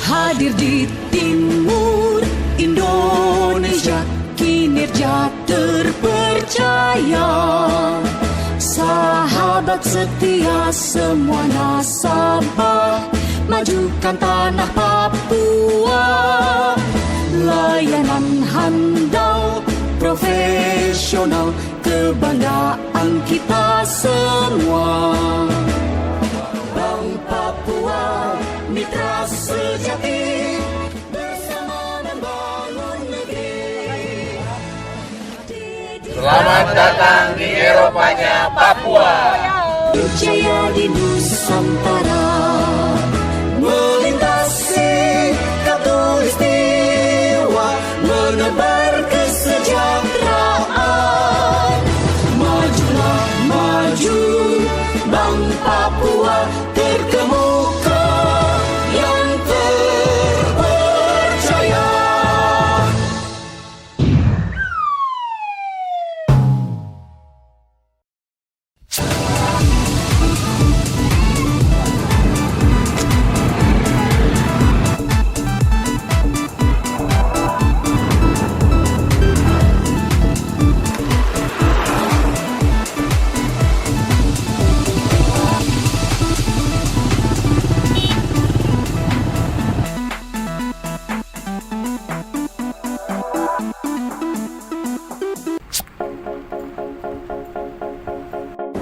Hadir di timur Indonesia, kinerja terpercaya, sahabat setia semua nasabah, majukan tanah Papua. Layanan handal, profesional, kebanggaan kita semua. Bank Papua, mitra sejati, bersama membangun negeri. Selamat datang di Eropanya Papua. Jaya di Nusantara, melintasi khatulistiwa, menebar kesejahteraan. Majulah maju, Bank Papua terkemuka yang terpercaya.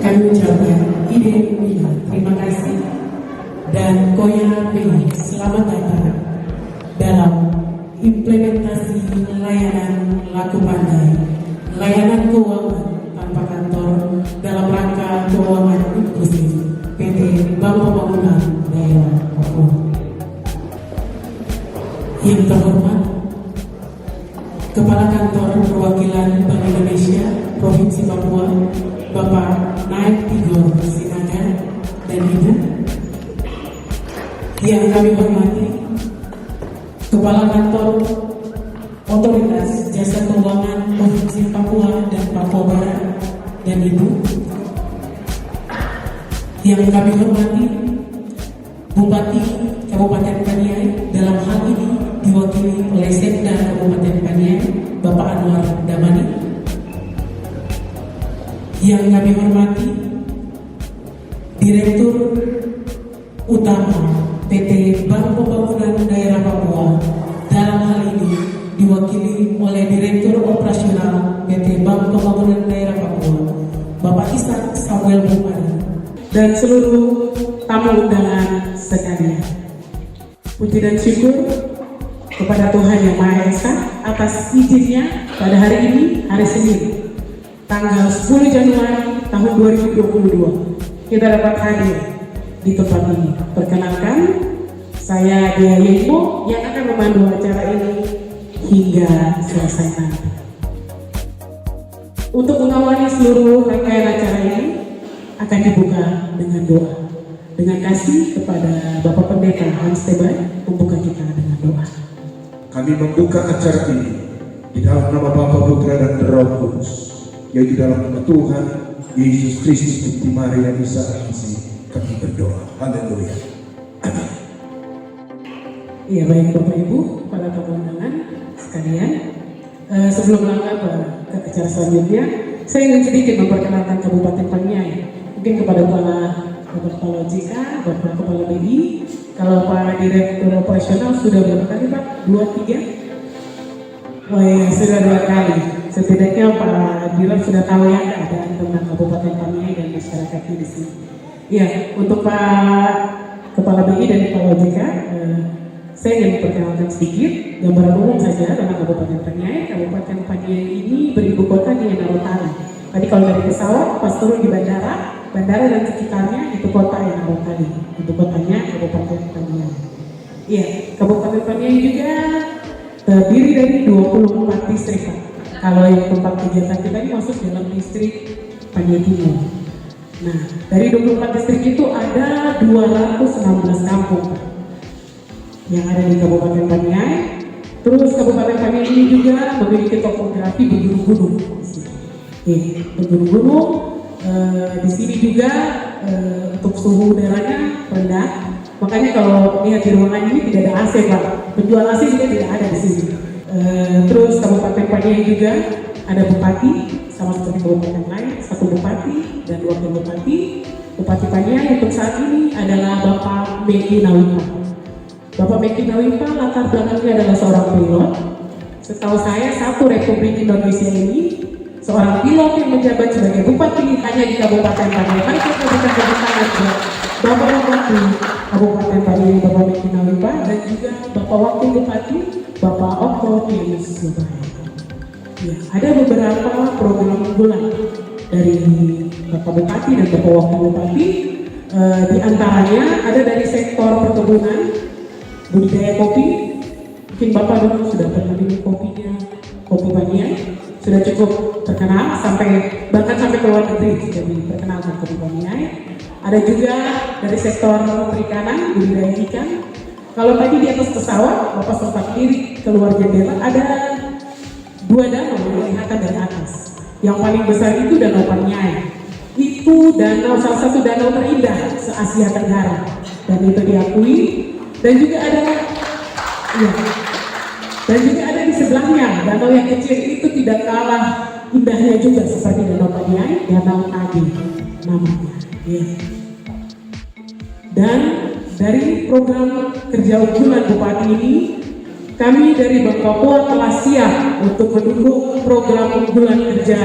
Kami ucapkan Ide Mina, terima kasih, dan Koya Beni, selamat datang dalam implementasi layanan laku pandai, layanan keuangan tanpa kantor dalam rangka keuangan inklusif PT Bank Pembangunan Daerah Papua. Yang terhormat Kepala Kantor Perwakilan Bank Indonesia Provinsi Papua, Bapak Naib Tigor Sinaga dan Ibu. Yang kami hormati Kepala Kantor Otoritas Jasa Keuangan Provinsi Papua dan Papua Barat dan Ibu. Yang kami hormati Bupati Kabupaten Paniai, dalam hal ini diwakili oleh Sekda Kabupaten Paniai, Bapak Anwar Damani. Yang kami hormati Direktur Utama PT Bank Pembangunan Daerah Papua, dalam hal ini diwakili oleh Direktur Operasional PT Bank Pembangunan Daerah Papua, Bapak Ishak Samuel Bumari, dan seluruh tamu undangan sekalian. Puji dan syukur kepada Tuhan Yang Maha Esa atas izinnya pada hari ini, hari Senin, tanggal 10 Januari tahun 2022, kita dapat hadir di tempat ini. Perkenalkan, saya Dia Yemo yang akan memandu acara ini hingga selesai nanti. Untuk mengawali seluruh rangkaian acara ini akan dibuka dengan doa. Dengan kasih kepada Bapak Pendeta Hans Tebai membuka kita dengan doa. Kami membuka acara ini di dalam nama Bapa, Putra, dan Roh Kudus, yaitu dalam nama Tuhan Yesus Kristus binti Maria Isa Almasi, kami berdoa. Haleluya. Amin. Iya, baik Bapak Ibu, para tamu undangan sekalian, sebelum melangkah ke acara selanjutnya, saya ingin sedikit memperkenalkan Kabupaten Paniai. Mungkin kepada Bapak Kepala OJK, Bapak Kepala BI, kalau Pak Direktur Operasional sudah berapa kali Pak? 2, 3? Oh iya, sudah 2 kali. Setidaknya Pak Dirut sudah tahu ya keadaan tentang Kabupaten Paniai dan masyarakatnya di sini. Ya, untuk Pak Kepala BI dan Kepala OJK, saya ingin memperkenalkan sedikit gambaran umum saja tentang Kabupaten Paniai. Kabupaten Paniai ini beribu kota di Enarotali. Tadi kalau dari pesawat, pas turun di bandara dan sekitarnya itu kota Enarotali. Itu kotanya Kabupaten Paniai. Iya, Kabupaten Paniai juga terdiri dari 24 distrik. Kalau yang tempat kegiatan kita ini masuk dalam distrik Paniai Timur. Nah, dari 24 distrik itu ada 216 kampung yang ada di Kabupaten Paniai. Terus Kabupaten Paniai ini juga memiliki topografi bergunung-gunung. Bergunung-gunung. Di sini juga untuk suhu udaranya rendah. Makanya kalau lihat di ruangan ini tidak ada AC, Pak. Penjual AC juga tidak ada di sini. Terus Kabupaten Paniai juga ada bupati, sama seperti kabupaten lain, satu bupati dan wakil bupati. Bupati Paniai untuk saat ini adalah Bapak Meki Nawimpa. Bapak Meki Nawimpa latar belakangnya adalah seorang pilot. Setahu saya satu Republik Indonesia ini seorang pilot yang menjabat sebagai bupati hanya di Kabupaten Paniai. Mari kita berikan tepuk tangan buat Bapak Bupati Kabupaten Paniai, Bapak Meki Nawimpa, dan juga Bapak Wakil Bupati, Bapak Oktavianus Nubayan. Ya, ada beberapa program unggulan dari Bapak Bupati dan Bapak Wakil Bupati. Di antaranya ada dari sektor perkebunan, budidaya kopi. Mungkin Bapak dulu sudah pernah minum kopinya, kopi Paniai. Sudah cukup terkenal bahkan sampai ke luar negeri sudah diperkenalkan kopi Paniai. Ada juga dari sektor perikanan, budidaya ikan. Kalau tadi di atas pesawat, Bapak sempat lirik keluar jendela, ada 2 danau yang kelihatan dari atas. Yang paling besar itu Danau Paniai. Itu salah satu danau terindah se-Asia Tenggara, dan itu diakui. Dan juga ada di sebelahnya danau yang kecil itu tidak kalah indahnya juga seperti Danau Paniai, Danau Tagi namanya. Ya. Dan dari program kerja unggulan Bupati ini, kami dari Bank Papua telah siap untuk mendukung program unggulan kerja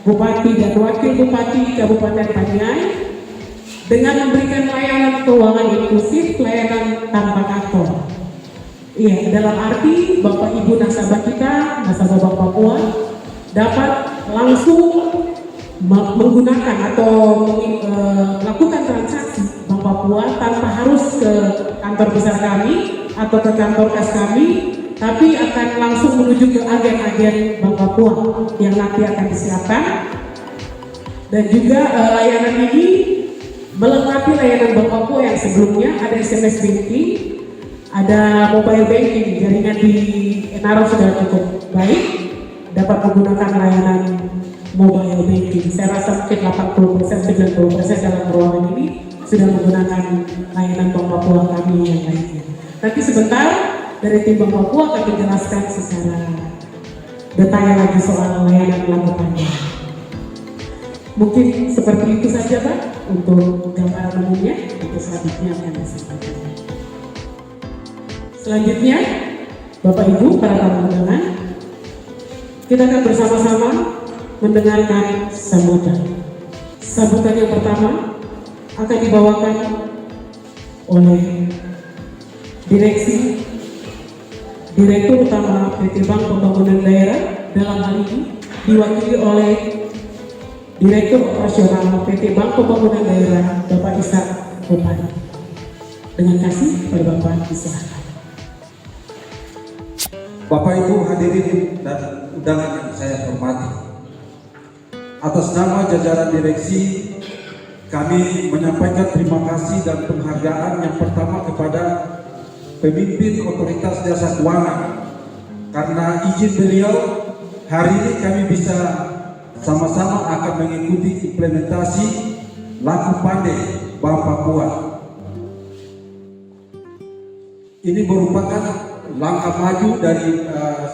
Bupati dan Wakil Bupati Kabupaten Paniai dengan memberikan layanan keuangan inklusif, layanan tanpa kantor. Iya, dalam arti Bapak Ibu nasabah kita, nasabah Bank Papua dapat langsung menggunakan atau melakukan transaksi Bank Papua tanpa harus ke kantor besar kami atau ke kantor kas kami, tapi akan langsung menuju ke agen-agen Bank Papua yang nanti akan disiapkan. Dan juga layanan ini melengkapi layanan Bank Papua yang sebelumnya ada SMS banking, ada mobile banking. Jaringan di Enaro sudah cukup baik, dapat menggunakan layanan mobile banking. Saya rasa mungkin 80%, 90% dalam ruangan ini sudah menggunakan layanan Bank Papua kami yang lainnya. Tapi sebentar dari tim Bank Papua akan dijelaskan secara detail lagi soal layanan lanjutannya. Mungkin seperti itu saja Pak untuk gambaran umumnya. Untuk selanjutnya akan disampaikan. Selanjutnya Bapak Ibu para tamu undangan, kita akan bersama-sama mendengarkan sambutan. Sambutan yang pertama akan dibawakan oleh Direktur Utama PT Bank Pembangunan Daerah, dalam hal ini diwakili oleh Direktur Operasional PT Bank Pembangunan Daerah Bapak Ishak Bupati. Dengan kasih kepada Bapak, silakan. Bapak Ibu hadirin dan undangan yang saya hormati, atas nama jajaran direksi kami menyampaikan terima kasih dan penghargaan yang pertama kepada pemimpin Otoritas Jasa Keuangan, karena izin beliau hari ini kami bisa sama-sama akan mengikuti implementasi Laku Pandai Bank Papua. Ini merupakan langkah maju dari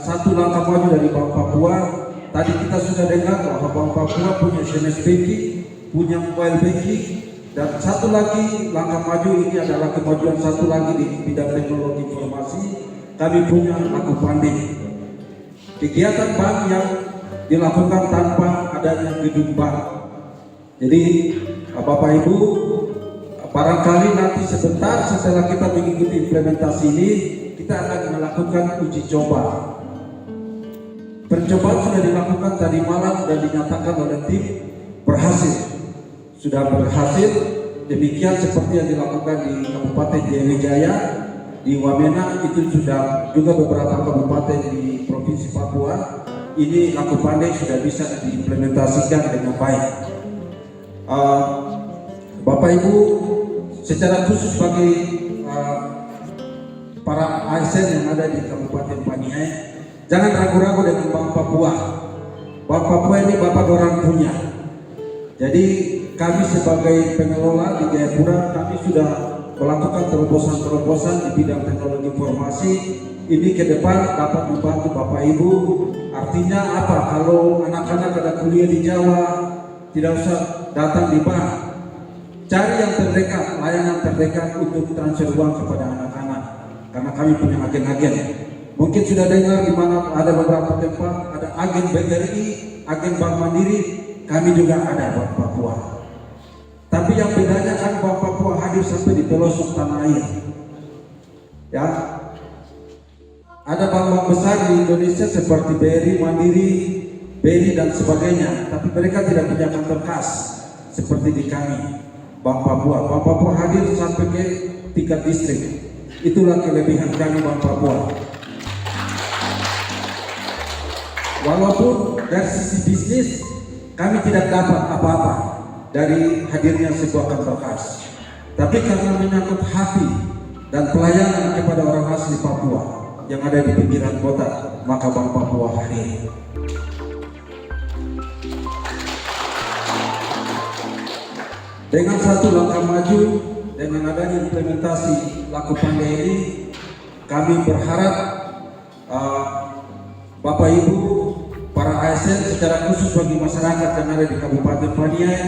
satu langkah maju dari Bank Papua. Tadi kita sudah dengar bahwa Bank Papua punya SMS banking, punya mobile banking, dan satu lagi langkah maju ini adalah kemajuan satu lagi di bidang teknologi informasi. Kami punya Laku Pandai, kegiatan bank yang dilakukan tanpa adanya gedung bank. Jadi Bapak Ibu, barangkali nanti sebentar setelah kita mengikuti implementasi ini, kita akan melakukan uji coba. Percobaan sudah dilakukan tadi malam dan dinyatakan oleh tim sudah berhasil. Demikian seperti yang dilakukan di Kabupaten Jaya Wijaya, di Wamena, itu sudah juga beberapa kabupaten di Provinsi Papua. Ini Laku Pandai sudah bisa diimplementasikan dengan baik. Bapak Ibu, secara khusus bagi para ASN yang ada di Kabupaten Paniai, jangan ragu-ragu dengan Bank Papua. Bank Papua ini Bapak orang punya. Jadi kami sebagai pengelola di Jayapura, kami sudah melakukan terobosan-terobosan di bidang teknologi informasi. Ini ke depan dapat membantu Bapak Ibu. Artinya apa? Kalau anak-anak ada kuliah di Jawa, tidak usah datang di bank. Cari yang terdekat, layanan terdekat untuk transfer uang kepada anak-anak. Karena kami punya agen-agen. Mungkin sudah dengar di mana ada beberapa tempat ada agen BRI, agen Bank Mandiri, kami juga ada Bank Papua. Tapi yang bedanya kan Bank Papua hadir sampai di pelosok tanah air. Ya, ada bank-bank besar di Indonesia seperti BRI, Mandiri, BRI dan sebagainya. Tapi mereka tidak punya kantor khas seperti di kami Bank Papua. Bank Papua hadir sampai ke tingkat distrik. Itulah kelebihan kami Bank Papua. Walaupun dari sisi bisnis kami tidak dapat apa-apa dari hadirnya sebuah kantor khas, tapi karena menyangkut hati dan pelayanan kepada orang asli Papua yang ada di pinggiran kota, maka Bank Papua hadir. Dengan satu langkah maju, dengan adanya implementasi Laku Pandai ini, kami berharap Bapak Ibu, para ASN secara khusus bagi masyarakat yang ada di Kabupaten Paniai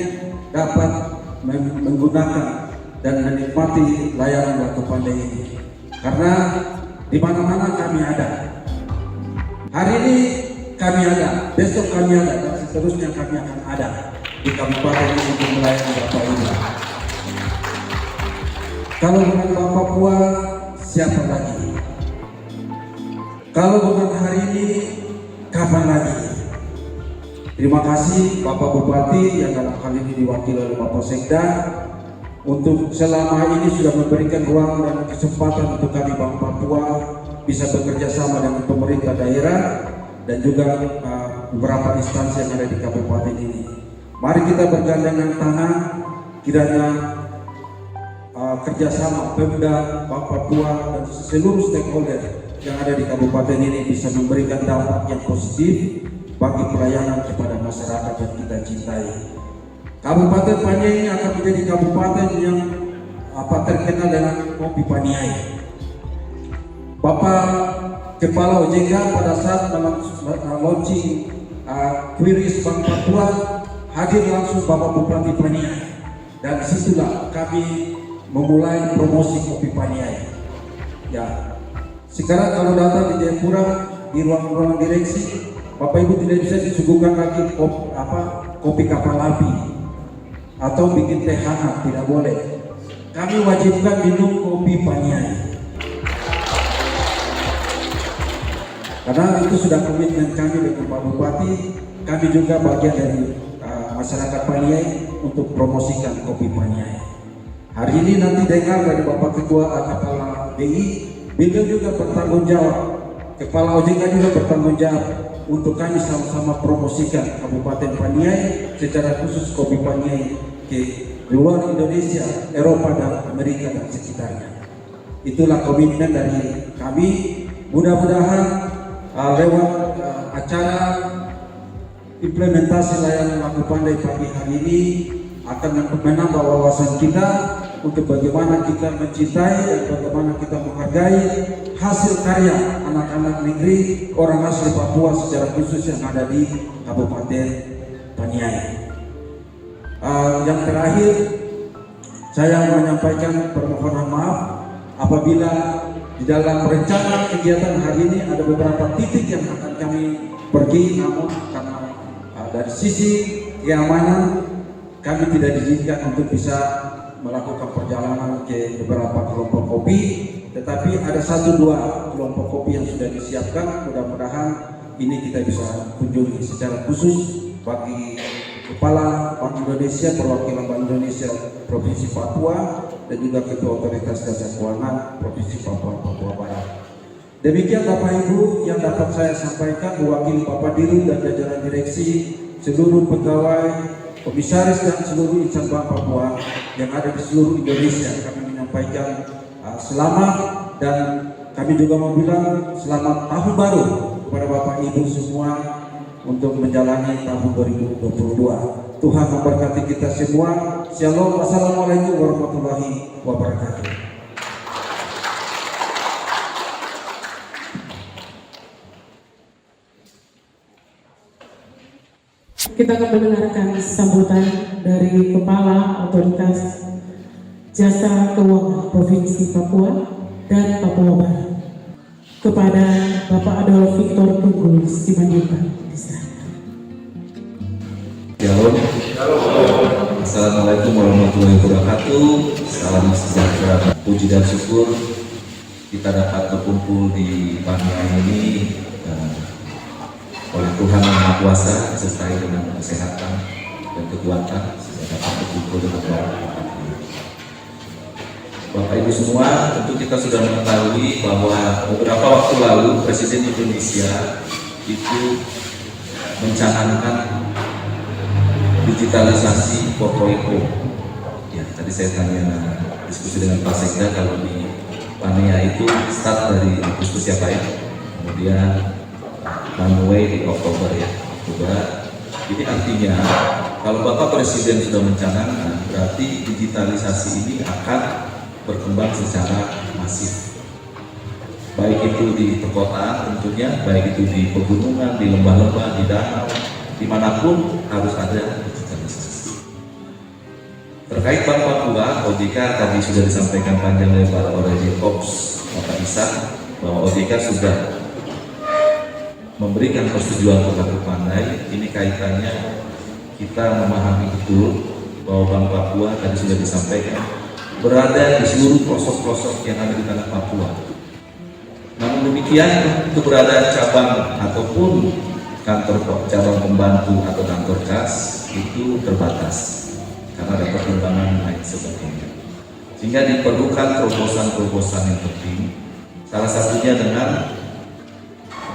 dapat menggunakan dan menikmati layanan Laku Pandai ini. Karena di mana-mana kami ada. Hari ini kami ada, besok kami ada, dan seterusnya kami akan ada di kabupaten ini untuk melayani Bapak Ibu. Kalau bukan Bank Papua, siapa lagi? Kalau bukan hari ini, kapan lagi? Terima kasih Bapak Bupati yang dalam hal ini diwakili oleh Bapak Sekda untuk selama ini sudah memberikan ruang dan kesempatan untuk kami Bank Papua bisa bekerja sama dengan pemerintah daerah dan juga beberapa instansi yang ada di kabupaten ini. Mari kita bergandengan tangan, kiranya kerjasama Pemda, Bank Papua dan seluruh stakeholder yang ada di kabupaten ini bisa memberikan dampak yang positif bagi pelayanan kepada masyarakat yang kita cintai. Kabupaten Paniai ini akan menjadi kabupaten yang terkenal dengan kopi Paniai. Bapak Kepala OJK pada saat launching Quiris Bank Papua hadir langsung Bapak Bupati Paniai, dan disitulah kami memulai promosi kopi Paniai. Ya, sekarang kalau datang di Jayapura di ruang-ruang direksi, Bapak Ibu tidak bisa disuguhkan lagi kopi kapal api atau bikin teh hangat, tidak boleh. Kami wajibkan minum kopi Paniai. Karena itu sudah komitmen kami dengan Pak Bupati. Kami juga bagian dari masyarakat Paniai untuk promosikan kopi Paniai. Hari ini nanti dengar dari Bapak Ketua Kepala BI, beliau juga bertanggung jawab. Kepala OJK juga bertanggung jawab untuk kami sama-sama promosikan Kabupaten Paniai, secara khusus kopi Paniai ke luar Indonesia, Eropa dan Amerika dan sekitarnya. Itulah komitmen dari kami. Mudah-mudahan lewat acara implementasi layanan Laku Pandai pagi hari ini akan menambah wawasan kita untuk bagaimana kita mencintai dan bagaimana kita menghargai hasil karya anak-anak negeri orang asli Papua secara khusus yang ada di Kabupaten Paniai. Yang terakhir, saya menyampaikan permohonan maaf apabila di dalam rencana kegiatan hari ini ada beberapa titik yang akan kami pergi, namun karena dari sisi keamanan kami tidak diizinkan untuk bisa melakukan perjalanan ke beberapa kelompok kopi, tetapi ada 1-2 kelompok kopi yang sudah disiapkan. Mudah-mudahan ini kita bisa kunjungi secara khusus bagi Kepala Bank Indonesia, perwakilan Bank Indonesia Provinsi Papua, dan juga Ketua Otoritas Jasa Keuangan Provinsi Papua Barat. Demikian Bapak Ibu yang dapat saya sampaikan mewakili Bapak Dirut dan jajaran direksi, seluruh pegawai komisaris dan seluruh insan Bank Papua yang ada di seluruh Indonesia. Kami menyampaikan selamat, dan kami juga mau bilang selamat tahun baru kepada Bapak Ibu semua untuk menjalani tahun 2022. Tuhan memberkati kita semua. Shalom. Wassalamualaikum warahmatullahi wabarakatuh. Kita akan mendengarkan sambutan dari Kepala Otoritas Jasa Keuangan Provinsi Papua dan Papua Barat kepada Bapak Adolf Victor Tunggul Simanjuntak. Shalom. Assalamualaikum warahmatullahi wabarakatuh. Salam sejahtera, puji dan syukur kita dapat berkumpul di panggilan ini oleh Tuhan Yang Maha Kuasa, disertai dengan kesehatan dan kekuatan sehingga dapat berkumpul dengan baik. Bapak Ibu semua, tentu kita sudah mengetahui bahwa beberapa waktu lalu Presiden Indonesia itu mencanangkan digitalisasi 4.0. Ya, tadi saya tanya diskusi dengan Pak Sekda, kalau di Pania itu start dari Agustus ya Pak ya, kemudian one way di Oktober ya, Oktober. Jadi artinya kalau Bapak Presiden sudah mencanangkan, berarti digitalisasi ini akan berkembang secara masif. Baik itu di perkotaan tentunya, baik itu di pegunungan, di lembah-lembah, di danau, dimanapun harus ada digitalisasi. Terkait Bank Papua, OJK tadi sudah disampaikan panjang lebar oleh Jacobs Bapak Isa bahwa OJK sudah memberikan persetujuan untuk kartu pandai. Ini kaitannya kita memahami betul bahwa Bank Papua tadi sudah disampaikan berada di seluruh pelosok-pelosok yang ada di tanah Papua. Namun demikian, keberadaan cabang ataupun kantor cabang pembantu atau kantor kas itu terbatas karena ada perkembangan lain sebagainya. Sehingga diperlukan terobosan-terobosan yang penting. Salah satunya dengan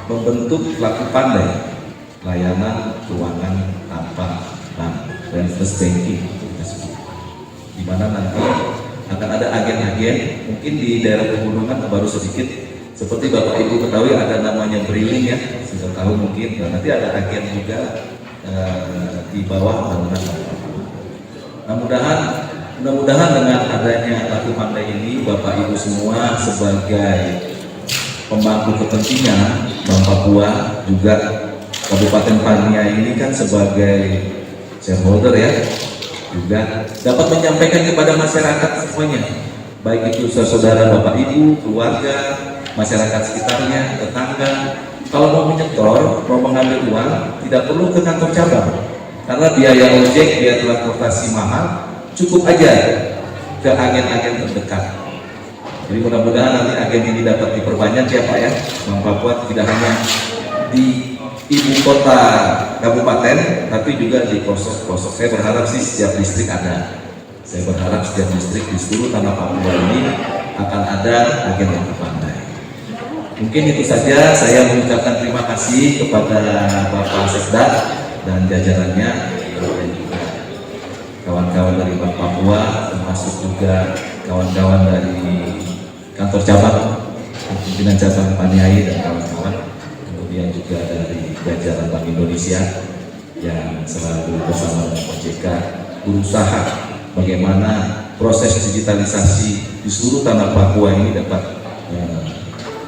membentuk pelaku pandai layanan keuangan tanpa bank, reverse banking, di mana nanti akan ada agen-agen, mungkin di daerah pegunungan baru sedikit, seperti Bapak Ibu ketahui ada namanya Briling ya, sudah tahu mungkin, nah, nanti ada agen juga di bawah bangunan. Nah, mudah-mudahan dengan adanya kartu pandai ini, Bapak Ibu semua sebagai pemangku kepentingan Bank Papua, juga Kabupaten Pania ini kan sebagai shareholder ya, juga dapat menyampaikan kepada masyarakat semuanya, baik itu saudara Bapak Ibu, keluarga, masyarakat sekitarnya, tetangga, kalau mau menyetor, mau mengambil uang, tidak perlu ke kantor cabang karena biaya ojek, biaya transportasi mahal, cukup aja ke agen-agen terdekat. Jadi mudah-mudahan nanti agen ini dapat diperbanyak ya Pak ya. Bank Papua tidak hanya di ibu kota kabupaten, tapi juga di pelosok-pelosok. Saya berharap sih setiap distrik ada. Saya berharap setiap distrik di seluruh tanah Papua ini akan ada agen yang terpandai. Mungkin itu saja. Saya mengucapkan terima kasih kepada Bapak Sekda dan jajarannya, dan juga kawan-kawan dari Bank Papua, termasuk juga kawan-kawan dari kantor cabang, pimpinan cabang Paniai dan kawan-kawan, kemudian juga dari jajaran Bank Indonesia yang selalu bersama dengan OJK berusaha bagaimana proses digitalisasi di seluruh tanah Papua ini dapat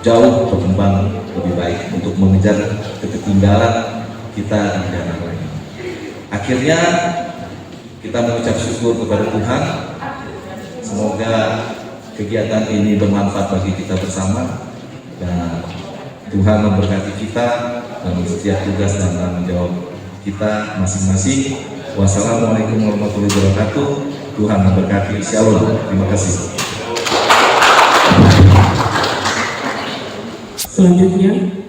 jauh berkembang lebih baik untuk mengejar ketertinggalan kita di daerah lain. Akhirnya kita mengucap syukur kepada Tuhan, semoga kegiatan ini bermanfaat bagi kita bersama dan Tuhan memberkati kita dalam setiap tugas dan tanggung jawab kita masing-masing. Wassalamualaikum warahmatullahi wabarakatuh. Tuhan memberkati. Shalom. Terima kasih. Selanjutnya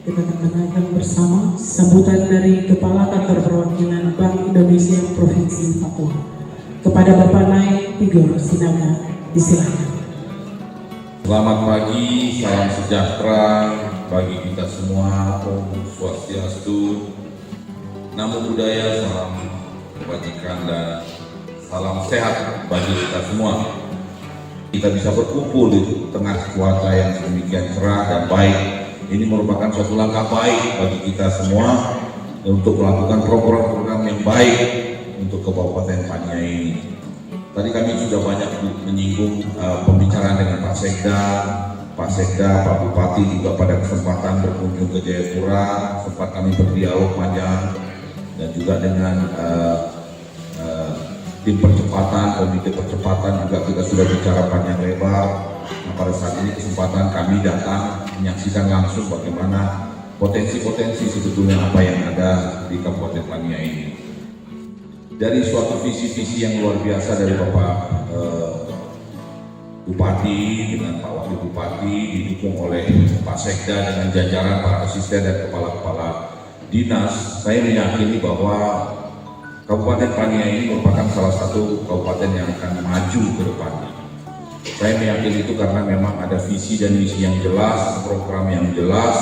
kita akan mendengarkan bersama sambutan dari Kepala Kantor Perwakilan Bank Indonesia Provinsi Papua kepada Bapak Naik Tigor Sinaga. Disilakan. Selamat pagi, salam sejahtera bagi kita semua. Om Swastiastu, Namo Buddhaya, salam kebajikan. menyenangkan dan salam sehat bagi kita semua. Kita bisa berkumpul di tengah cuaca yang sedemikian cerah dan baik. Ini merupakan suatu langkah baik bagi kita semua untuk melakukan program-program yang baik untuk Kabupaten Paniai ini. Tadi kami sudah banyak menyinggung pembicaraan dengan Pak Sekda, Pak Bupati juga pada kesempatan berkunjung ke Jayapura, sempat kami berdialog panjang, dan juga dengan tim percepatan, komite percepatan juga kita sudah bicara panjang lebar. Nah, pada saat ini kesempatan kami datang menyaksikan langsung bagaimana potensi-potensi sebetulnya apa yang ada di Kabupaten Paniai ini. Dari suatu visi-visi yang luar biasa dari Bapak Bupati dengan Pak Wakil Bupati, didukung oleh Pak Sekda dengan jajaran para asisten dan kepala-kepala dinas, saya meyakini bahwa Kabupaten Paniai ini merupakan salah satu kabupaten yang akan maju ke depannya. Saya meyakini itu karena memang ada visi dan misi yang jelas, program yang jelas,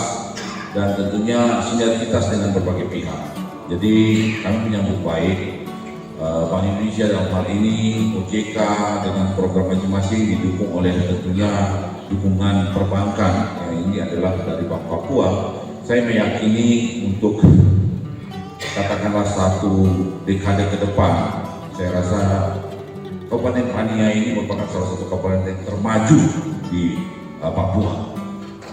dan tentunya sinergitas dengan berbagai pihak. Jadi kami menyambut baik Bank Indonesia dalam hal ini, OJK dengan program masing-masing didukung oleh tentunya dukungan perbankan. Ini adalah dari Bank Papua. Saya meyakini untuk katakanlah satu dekade ke depan, saya rasa Kabupaten Paniai ini merupakan salah satu kabupaten yang termaju di Papua.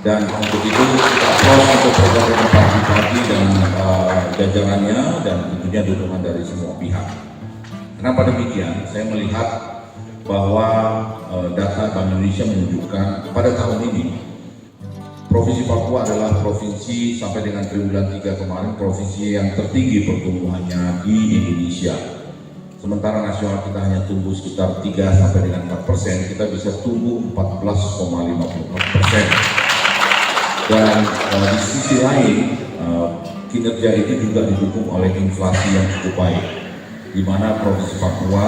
Dan untuk itu kita proses untuk program Pak Bupati dan jajarannya dan tentunya dukungan dari semua pihak. Kenapa demikian? Saya melihat bahwa data Bank Indonesia menunjukkan pada tahun ini Provinsi Papua adalah provinsi sampai dengan triwulan 3 kemarin provinsi yang tertinggi pertumbuhannya di Indonesia. Sementara nasional kita hanya tumbuh sekitar 3 sampai dengan 4%, kita bisa tumbuh 14,54%. Dan di sisi lain kinerja itu juga didukung oleh inflasi yang cukup baik, di mana Provinsi Papua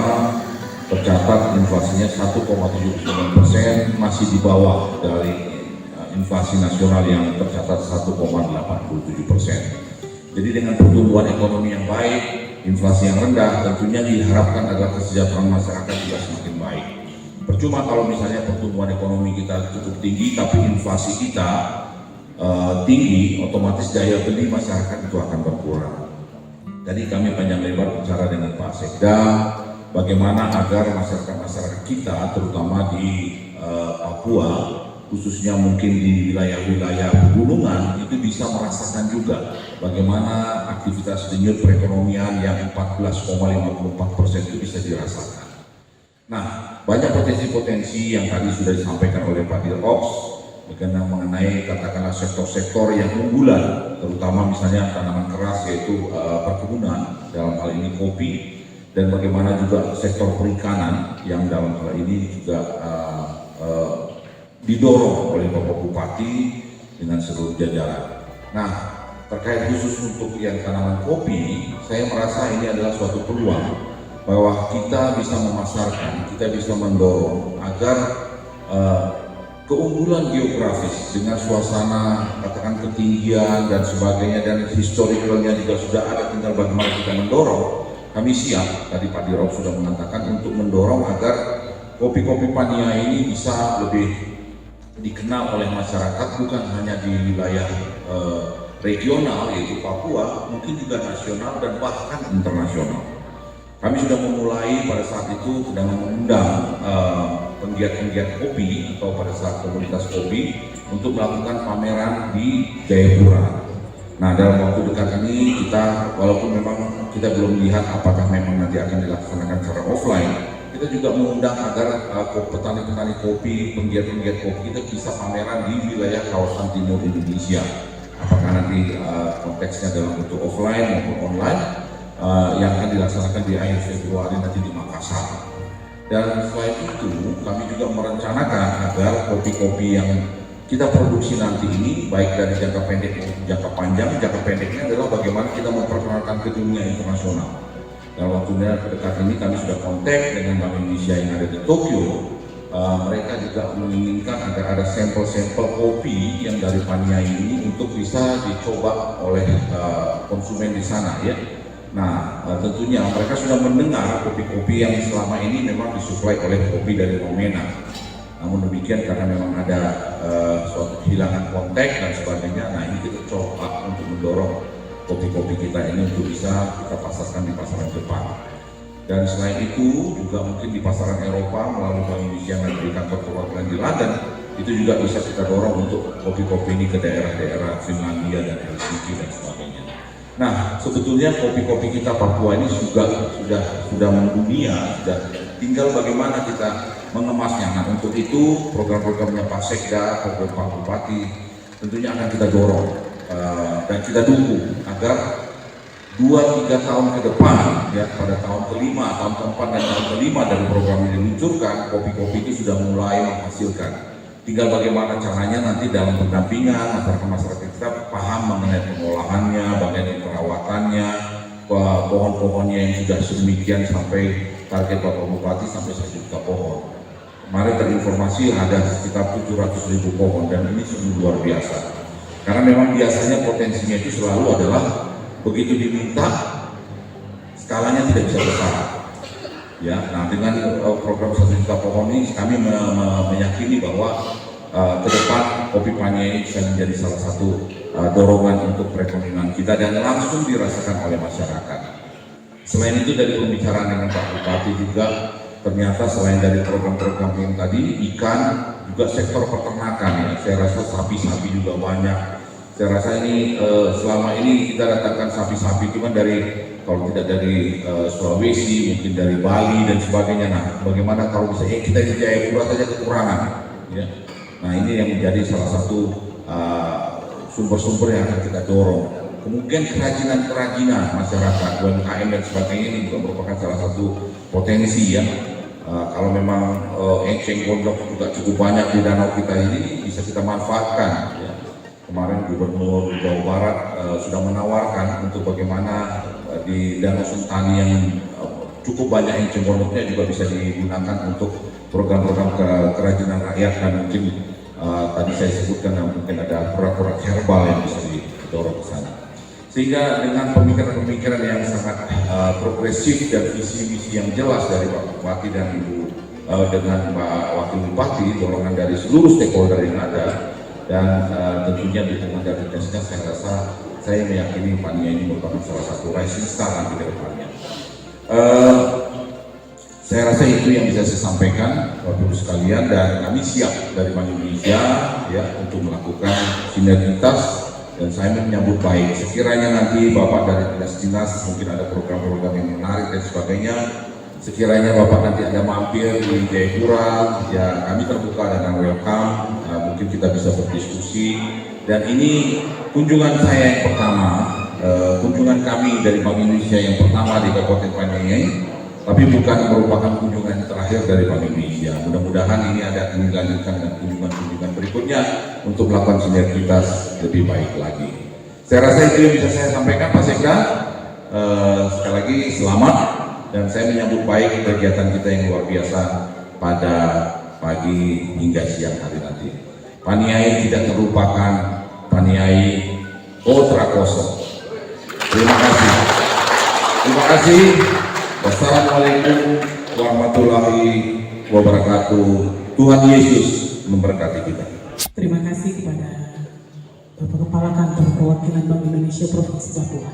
tercatat inflasinya 1,79%, masih di bawah dari inflasi nasional yang tercatat 1,87%. Jadi dengan pertumbuhan ekonomi yang baik, inflasi yang rendah, tentunya diharapkan adalah kesejahteraan masyarakat juga semakin baik. Percuma kalau misalnya pertumbuhan ekonomi kita cukup tinggi, tapi inflasi kita tinggi, otomatis daya beli masyarakat itu akan berkurang. Tadi kami panjang lebar bicara dengan Pak Sekda, bagaimana agar masyarakat kita, terutama di Papua, khususnya mungkin di wilayah-wilayah pegunungan, itu bisa merasakan juga bagaimana aktivitas denyut perekonomian yang 14,54% itu bisa dirasakan. Nah, banyak potensi-potensi yang tadi sudah disampaikan oleh Pak Dirops mengenai katakanlah sektor-sektor yang unggulan, terutama misalnya tanaman keras yaitu perkebunan, dalam hal ini kopi, dan bagaimana juga sektor perikanan yang dalam hal ini juga didorong oleh Bapak Bupati dengan seluruh jajaran. Nah, terkait khusus untuk yang tanaman kopi, saya merasa ini adalah suatu peluang bahwa kita bisa memasarkan, kita bisa mendorong agar keunggulan geografis dengan suasana katakan ketinggian dan sebagainya dan historicalnya juga sudah ada, tinggal bagaimana kita mendorong. Kami siap, tadi Pak Dirop sudah mengatakan, untuk mendorong agar kopi-kopi Paniai ini bisa lebih dikenal oleh masyarakat, bukan hanya di wilayah regional yaitu Papua, mungkin juga nasional dan bahkan internasional. Kami sudah memulai pada saat itu sedang mengundang penggiat-penggiat kopi atau pada saat komunitas kopi untuk melakukan pameran di Jayapura. Nah, dalam waktu dekat ini kita, walaupun memang kita belum melihat apakah memang nanti akan dilaksanakan secara offline, kita juga mengundang agar petani-petani kopi, penggiat-penggiat kopi kita bisa pameran di wilayah kawasan timur Indonesia. Apakah nanti konteksnya dalam bentuk offline maupun online yang akan dilaksanakan di akhir Februari nanti di Makassar. Dan selain itu, kami juga merencanakan agar kopi-kopi yang kita produksi nanti ini, baik dari jangka pendek maupun jangka panjang, jangka pendeknya adalah bagaimana kita memperkenalkan ke dunia internasional. Dalam waktunya dekat ini kami sudah kontak dengan Bank Indonesia yang ada di Tokyo. Mereka juga menginginkan agar ada sampel-sampel kopi yang dari Paniai ini untuk bisa dicoba oleh konsumen di sana, ya. Nah, tentunya mereka sudah mendengar kopi-kopi yang selama ini memang disuplai oleh kopi dari Wamena. Namun demikian karena memang ada suatu kehilangan kontak dan sebagainya, nah ini kita coba untuk mendorong kopi-kopi kita ini untuk bisa kita pasarkan di pasaran Jepang. Dan selain itu juga mungkin di pasaran Eropa melalui Bank Indonesia yang di kantor perwakilan di London, itu juga bisa kita dorong untuk kopi-kopi ini ke daerah-daerah Finlandia dan Helsinki dan sebagainya. Nah, sebetulnya kopi-kopi kita Papua ini sudah mendunia, sudah tinggal bagaimana kita mengemasnya. Nah, untuk itu program-programnya Pak Sekda, program Pak Bupati tentunya akan kita dorong dan kita dukung agar 2-3 tahun ke depan, ya pada tahun kelima, tahun keempat dan tahun kelima dari program ini diluncurkan, kopi-kopi itu sudah mulai menghasilkan. Tinggal bagaimana caranya nanti dalam pendampingan masyarakat kita paham mengenai pengolahannya, bagaimana perawatannya, pohon-pohonnya yang sudah sedemikian sampai target Bapak Bupati sampai 1 juta pohon. Kemarin terinformasi ada sekitar 700.000 pohon dan ini sungguh luar biasa. Karena memang biasanya potensinya itu selalu adalah begitu diminta skalanya tidak bisa besar. Ya, nah dengan program 1 juta pohon ini kami meyakini bahwa ke depan kopi Paniai ini bisa menjadi salah satu dorongan untuk perekonomian kita dan langsung dirasakan oleh masyarakat. Selain itu dari pembicaraan dengan Pak Bupati juga ternyata selain dari program-program yang tadi ikan juga sektor peternakan ya. Saya rasa sapi-sapi juga banyak. Saya rasa ini selama ini kita datangkan sapi-sapi cuma dari kalau tidak dari Sulawesi, mungkin dari Bali dan sebagainya. Nah, bagaimana kalau misalnya kita di Jayapura saja kekurangan, ya. Nah, ini yang menjadi salah satu sumber-sumber yang akan kita dorong. Kemudian kerajinan-kerajinan masyarakat, UMKM dan sebagainya ini juga merupakan salah satu potensi ya. Kalau memang enceng gondok juga cukup banyak di danau kita ini bisa kita manfaatkan. Ya. Kemarin Gubernur Jawa Barat sudah menawarkan untuk bagaimana di Danau Sentani yang cukup banyak enceng gondoknya juga bisa digunakan untuk program-program kerajinan rakyat dan mungkin tadi saya sebutkan mungkin ada produk-produk herbal yang bisa didorong ke sana. Sehingga dengan pemikiran-pemikiran yang sangat progresif dan visi-misi yang jelas dari Pak Bupati dan Ibu dengan Pak Wakil Bupati, dorongan dari seluruh stakeholder yang ada dan tentunya dukungan dari Desnya, saya rasa saya meyakini Paniai ini merupakan salah satu rising star nanti ke depannya. Saya rasa itu yang bisa saya sampaikan Bapak Ibu sekalian dan kami siap dari Bank Indonesia ya untuk melakukan sinergitas dan saya menyambut baik. Sekiranya nanti Bapak dari dinas-dinas mungkin ada program-program yang menarik dan sebagainya, sekiranya Bapak nanti ada mampir di Jayapura, ya kami terbuka dengan welcome, mungkin kita bisa berdiskusi. Dan ini kunjungan saya yang pertama, kunjungan kami dari Bank Indonesia yang pertama di Kabupaten Paniai, tapi bukan merupakan kunjungan terakhir dari Bank Indonesia. Mudah-mudahan ini ada dilanjutkan dengan kunjungan-kunjungan berikutnya untuk melakukan sinergitas lebih baik lagi. Saya rasa itu yang bisa saya sampaikan Pak Sekda. Sekali lagi selamat. Dan saya menyambut baik kegiatan kita yang luar biasa pada pagi hingga siang hari nanti. Paniai tidak terlupakan, Paniai Otra kosong. Terima kasih. Terima kasih. Wassalamualaikum warahmatullahi wabarakatuh. Tuhan Yesus memberkati kita. Terima kasih kepada Bapak Kepala Kantor Perwakilan Bank Indonesia Provinsi Papua.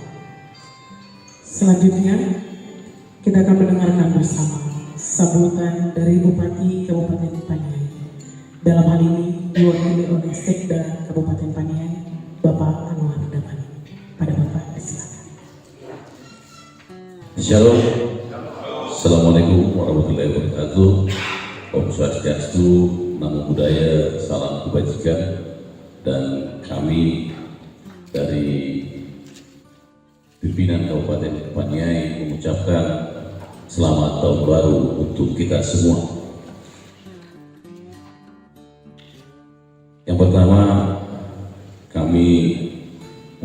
Selanjutnya kita akan mendengarkan bersama sambutan dari Bupati Kabupaten Paniai. Dalam hal ini diwakili oleh Sekda Kabupaten Paniai, Bapak Anwar Damani. Pada Bapak, silakan. Shalom. Assalamualaikum warahmatullahi wabarakatuh. Om Swastiastu, Namo Buddhaya, salam kebajikan. Dan kami dari pimpinan Kabupaten Paniai mengucapkan selamat tahun baru untuk kita semua. Yang pertama, kami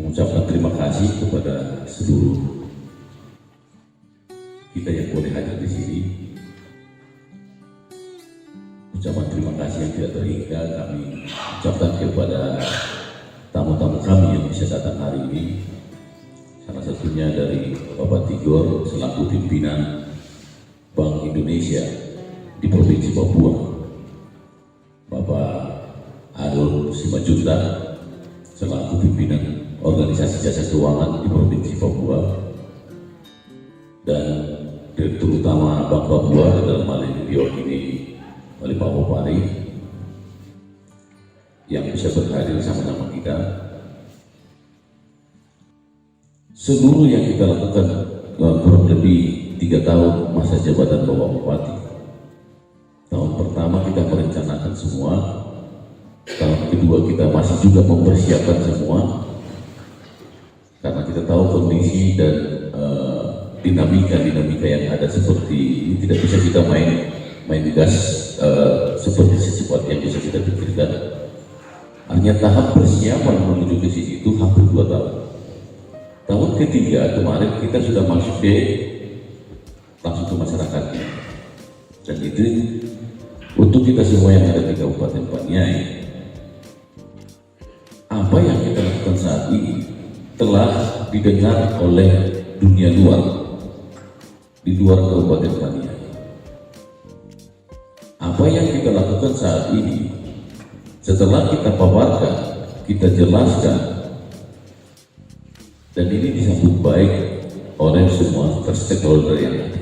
mengucapkan terima kasih kepada seluruh kita yang boleh hadir di sini. Ucapan terima kasih yang tidak terhingga kami ucapkan kepada tamu-tamu kami yang bisa datang hari ini. salah satunya dari Bapak Tigor selaku pimpinan Bank Indonesia di Provinsi Papua, Bapak Adol Simanjuntak selaku pimpinan Organisasi Jasa Keuangan di Provinsi Papua, dan Direktur Utama Bank Papua dalam hal ini diwakili oleh Pak Bupati yang bisa berhadir sama-sama kita. Seluruh yang kita lakukan kurang lebih 3 tahun masa jabatan Bapak Bupati. Tahun pertama kita merencanakan semua, tahun kedua kita masih juga mempersiapkan semua, karena kita tahu kondisi dan dinamika yang ada seperti ini tidak bisa kita main gas seperti secepat yang bisa kita pikirkan. Hanya tahap persiapan menuju ke situ itu hampir 2 tahun. Tahun ketiga kemarin kita sudah masuk langsung ke masyarakatnya, dan itu untuk kita semua yang ada di Kabupaten Paniai. Apa yang kita lakukan saat ini telah didengar oleh dunia luar di luar Kabupaten Paniai. Apa yang kita lakukan saat ini setelah kita paparkan, kita jelaskan, dan ini disambut baik oleh semua stakeholder yang ada.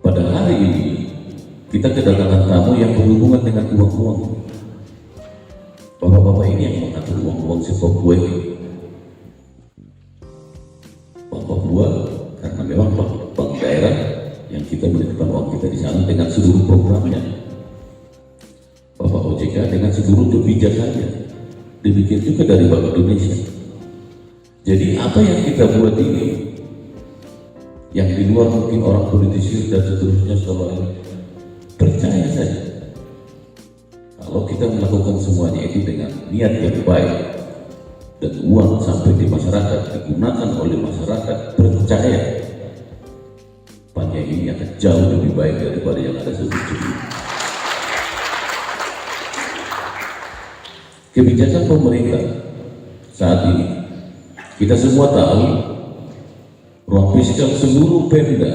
Pada hari ini kita kedatangan tamu yang berhubungan dengan uang-uang. Bapak-bapak ini yang mengatur uang-uang sepak bola ini. Bank Papua karena memang bank daerah yang kita menitipkan uang kita di sana dengan seluruh programnya. Bapak OJK dengan seluruh kebijakannya. Demikian juga dari Bank Indonesia. Jadi apa yang kita buat ini, yang di luar mungkin orang politisir dan seterusnya selalu percaya saja. Kalau kita melakukan semuanya itu dengan niat yang baik dan uang sampai di masyarakat digunakan oleh masyarakat, percaya Paniai ini akan jauh lebih baik daripada yang ada sebelumnya. Kebijakan pemerintah saat ini kita semua tahu ruang fiskal seluruh Pemda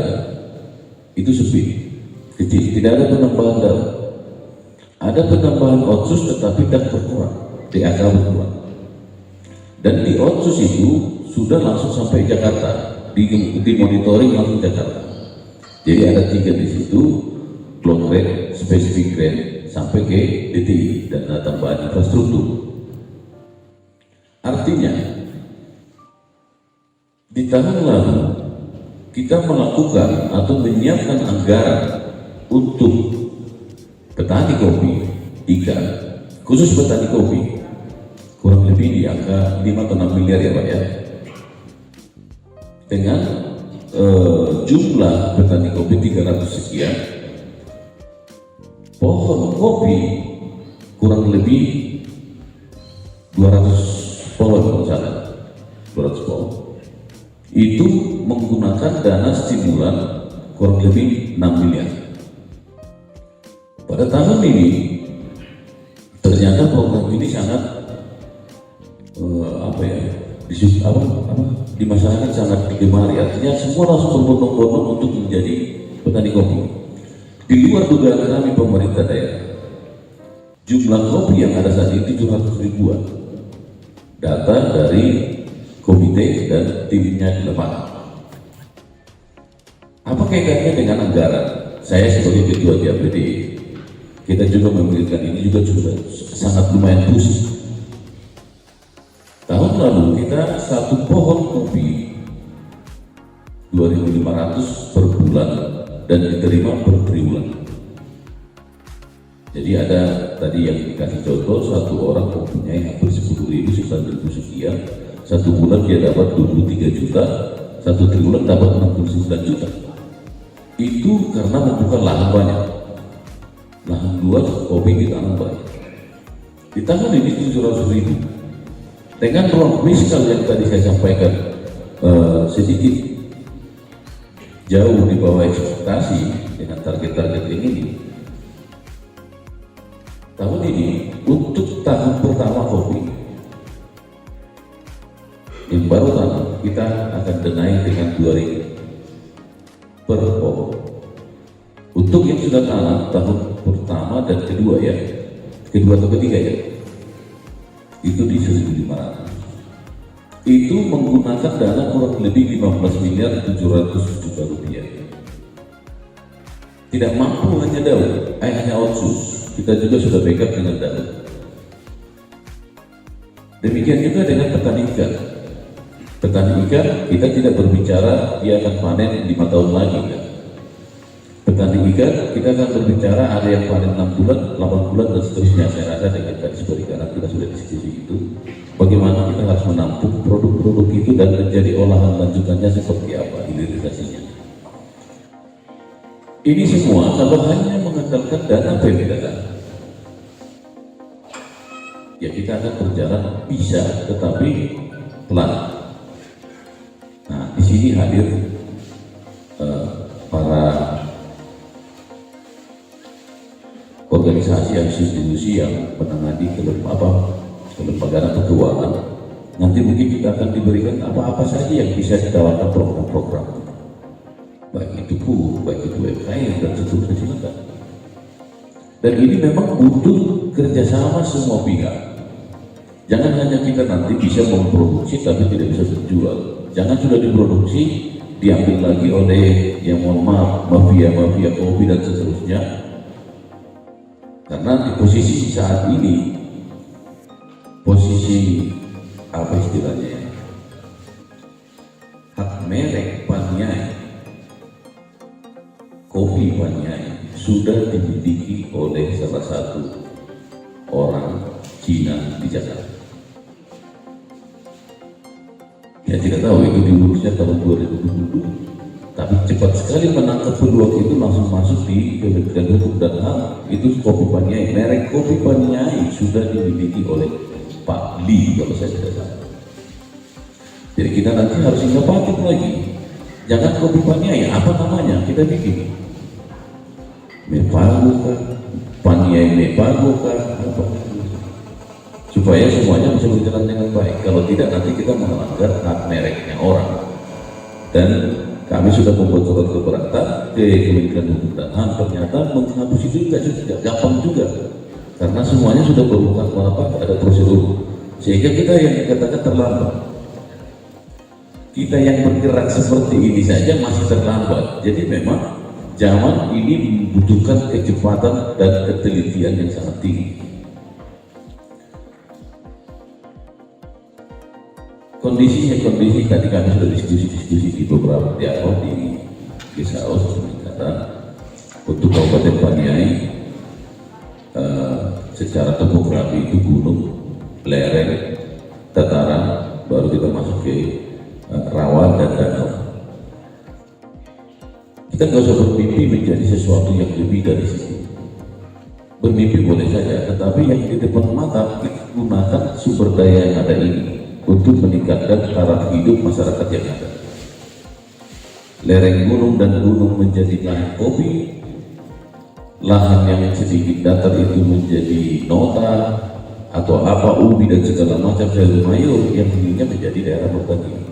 itu sempit, kecil, tidak ada penambahan dalam. Ada penambahan otsus tetapi tak berkurang, DAK berkurang. Dan di otsus itu sudah langsung sampai Jakarta, di monitoring langsung Jakarta. Jadi ada 3 di situ, cloud rate, specific rate, sampai ke DTI, dana tambahan infrastruktur. Artinya, di tahun lalu kita melakukan atau menyiapkan anggaran untuk petani kopi, ikan, khusus petani kopi, kurang lebih di angka 5 atau 6 miliar ya Pak ya. Dengan jumlah petani kopi 300 sekian, pohon kopi kurang lebih 200 pohon kalau salah, 200 pohon. Itu menggunakan dana stimulan kurang lebih 6 miliar. Pada tahun ini ternyata program ini sangat di masyarakat sangat digemari. Artinya semua langsung berbondong-bondong untuk menjadi petani kopi. Di luar dugaan kami pemerintah daerah, jumlah kopi yang ada saat ini 700 ribuan. Data dari komite dan timnya di lapangan. Apa kaitannya dengan anggaran? Saya sebagai ketua DAPD, kita juga memberikan ini juga sangat lumayan pusing. Tahun lalu kita satu pohon kopi 2.500 per bulan dan diterima per triwulan. Jadi ada tadi yang dikasih contoh, satu orang mempunyai hampir 10.000, 9.000 sekian. Satu bulan dia dapat 23 juta, satu triwulan dapat 69 juta. Itu karena membuka lahan banyak. Lahan luas kopi ditanam banyak. Di tahun ini 700.000. Dengan ruang fiskal yang tadi saya sampaikan sedikit jauh di bawah ekspektasi dengan target-target ini. Tahun ini untuk tahun pertama kopi yang baru tanam kita akan denai dengan 2.000 per pohon. Untuk yang sudah tanam tahun pertama dan kedua ya, kedua atau ketiga ya, itu di 1.500. Itu menggunakan dana kurang lebih 15.700.000.000 rupiah. Tidak mampu hanya daun, hanya otsus, kita juga sudah backup dengan daun. Demikian juga dengan petani ikan. Petani ikan kita tidak berbicara dia akan panen 5 tahun lagi kan. Petani ikan kita akan berbicara ada yang panen 6 bulan, 8 bulan dan seterusnya. Saya rasa dengan Kadis Perikanan kita sudah diskusi itu. Bagaimana kita harus menampung produk-produk itu dan menjadi olahan lanjutannya seperti apa hilirisasinya. Ini semua kalau hanya mengandalkan dana Pemda, ya kita akan berjalan bisa, tetapi pelan. Nah, di sini hadir para organisasi dan institusi yang menangani kelembagaan atau keuangan. Nanti mungkin kita akan diberikan apa-apa saja yang bisa ditawarkan program-program, baik itu PUR, baik itu UMKM dan seterusnya, silakan. Dan ini memang butuh kerjasama semua pihak. Jangan hanya kita nanti bisa memproduksi tapi tidak bisa terjual. Jangan sudah diproduksi diambil lagi oleh yang mohon maaf mafia kopi dan seterusnya. Karena di posisi saat ini, posisi apa istilahnya, hak merek Paniai, kopi Paniai sudah dimiliki oleh salah satu orang Cina di Jakarta. Saya tidak tahu itu diurusnya tahun 2020, tapi cepat sekali menangkap peluang itu langsung masuk di Kementerian Hukum dan HAM. Itu kopi Paniai, merek kopi Paniai sudah dimiliki oleh Pak Li kalau saya tidak salah. Jadi kita nanti harus inovatif lagi. Jangan kopi Paniai, apa namanya kita bikin? Mepago kah? Paniai Mepago kah? Apa? Supaya semuanya bisa berjalan dengan baik. Kalau tidak nanti kita melanggar hak mereknya orang. Dan kami sudah membuat surat keberatan ke Kementerian Hukum dan HAM. Ternyata menghapus itu tidak gampang juga, karena semuanya sudah berbuka ada prosedur. Sehingga kita yang dikatakan terlambat, kita yang bergerak seperti ini saja masih terlambat. Jadi memang zaman ini membutuhkan kecepatan dan ketelitian yang sangat tinggi. Kondisi tadi kami sudah diskusi di beberapa dialog di Gesaos peningkatan untuk Kabupaten Paniai. Secara topografi itu gunung, lereng, dataran, baru kita masuk ke rawa dan danau. Kita nggak usah bermimpi menjadi sesuatu yang lebih dari situ. Bermimpi boleh saja, tetapi yang di depan mata kita gunakan sumber daya yang ada ini untuk meningkatkan taraf hidup masyarakat yang ada. Lereng gunung dan gunung menjadi lahan kopi, lahan yang sedikit datar itu menjadi nota atau apa ubi dan segala macam sayur mayur yang dulunya menjadi daerah pertanian.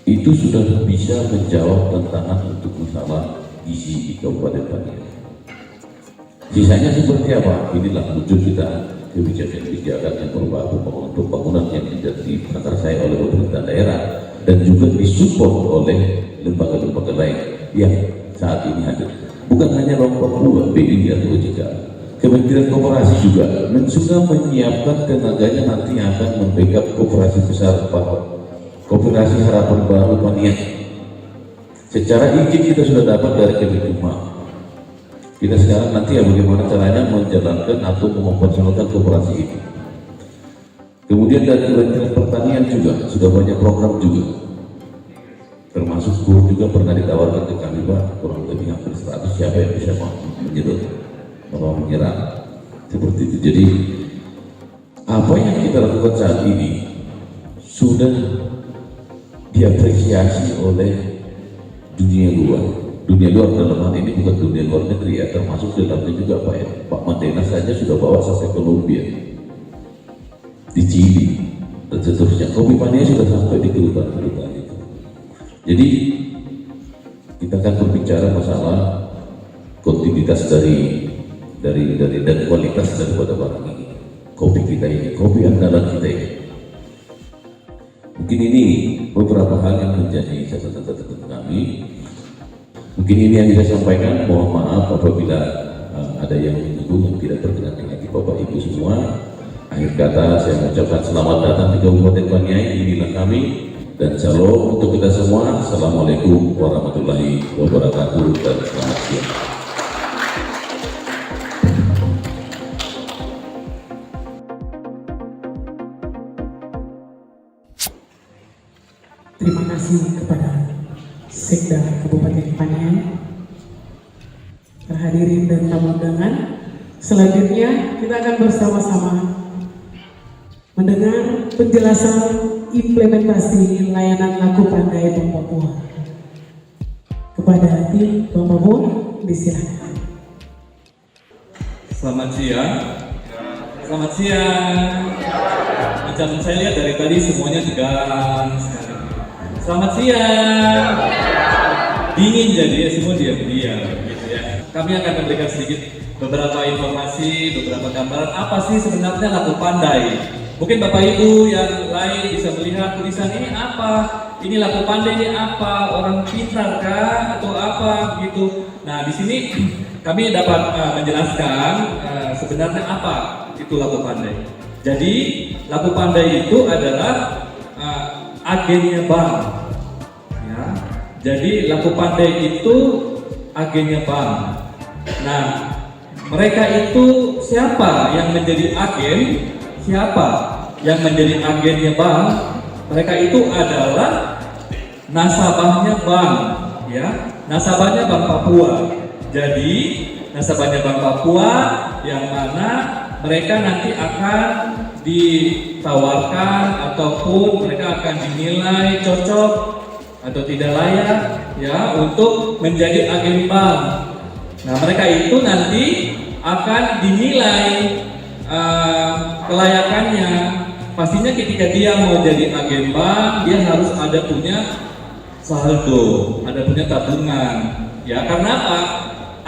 Itu sudah bisa menjawab tantangan untuk masalah gizi di Kabupaten Paniai. Sisanya seperti apa? Inilah wujud kita kebijakan-kebijakan yang berupa pembangunan yang tidak diprakarsai oleh pemerintah daerah dan juga disupport oleh lembaga-lembaga lain yang saat ini hadir. Bukan hanya Bank Papua, BI atau OJK, Kementerian Koperasi juga sudah menyiapkan tenaganya nanti akan membackup koperasi besar Koperasi Harapan Baru Paniai. Secara izin kita sudah dapat dari Kemenkumham. Kita sekarang nanti ya bagaimana caranya menjalankan atau mengoperasionalkan koperasi ini. Kemudian dari Kementerian Pertanian juga sudah banyak program juga, termasuk PUR juga pernah ditawarkan ke kami Pak, kurang lebih hampir 100 siapa yang bisa menyerut atau menyerang seperti itu. Jadi apa yang kita lakukan saat ini sudah diapresiasi oleh dunia luar. Dunia luar dalam hal ini bukan dunia luar negeri ya, termasuk dalamnya juga Pak ya. Pak Mandela saja sudah bawa sampai Kolombia, di Chili dan dan seterusnya. Kopi Pania sudah sampai di kedutaan itu. Jadi kita akan berbicara masalah kontinuitas dari dan kualitas daripada barang ini. Kopi kita ini, kopi andalan kita ini. Mungkin ini beberapa hal yang menjadi catatan kami. Mungkin ini yang bisa sampaikan. Mohon maaf apabila ada yang menyinggung yang tidak berkenan dengan hati Bapak Ibu semua. Akhir kata saya mengucapkan selamat datang di Kabupaten Paniai. Inilah kami dan shalom untuk kita semua. Assalamualaikum warahmatullahi wabarakatuh dan selamat siang. Terima kasih kepada Sekda Kabupaten Paniai, terhadirin dan tamu undangan. Selanjutnya kita akan bersama-sama mendengar penjelasan implementasi layanan Laku Pandai Bank Papua. Kepada tim Bank Papua, disilakan. Selamat siang. Selamat siang. Macam saya lihat dari tadi semuanya tegang sekali. Selamat siang. Dingin jadi ya, semua diam-diam gitu ya. Kami akan memberikan sedikit beberapa informasi, beberapa gambaran apa sih sebenarnya Laku Pandai. Mungkin Bapak Ibu yang lain bisa melihat tulisan ini apa, ini Laku Pandai ini apa, orang pintar kah atau apa gitu. Nah di sini kami dapat menjelaskan sebenarnya apa itu Laku Pandai. Jadi Laku Pandai itu adalah agennya bank. Ya. Jadi Laku Pandai itu agennya bank. Nah mereka itu siapa yang menjadi agen? Siapa yang menjadi agennya bank? Mereka itu adalah nasabahnya bank, ya, nasabahnya Bank Papua. Jadi nasabahnya Bank Papua yang mana mereka nanti akan ditawarkan ataupun mereka akan dinilai cocok atau tidak layak, ya, untuk menjadi agen bank. Nah mereka itu nanti akan dinilai kelayakannya. Pastinya ketika dia mau jadi agen bank, dia harus ada punya saldo, ada punya tabungan. Ya, karena apa?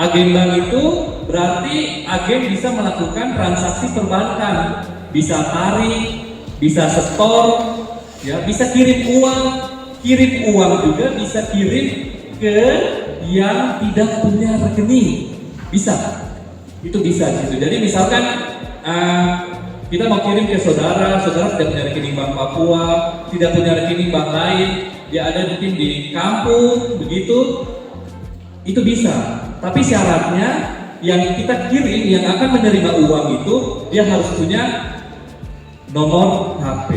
Agen bank itu berarti agen bisa melakukan transaksi perbankan, bisa tarik, bisa setor, ya, bisa kirim uang juga bisa kirim ke yang tidak punya rekening, bisa. Itu bisa gitu. Jadi misalkan kita mau kirim ke saudara tidak punya rekening Bank Papua, tidak punya rekening bank lain, dia ada mungkin di kampung begitu, itu bisa. Tapi syaratnya yang kita kirim, yang akan menerima uang itu dia harus punya nomor HP.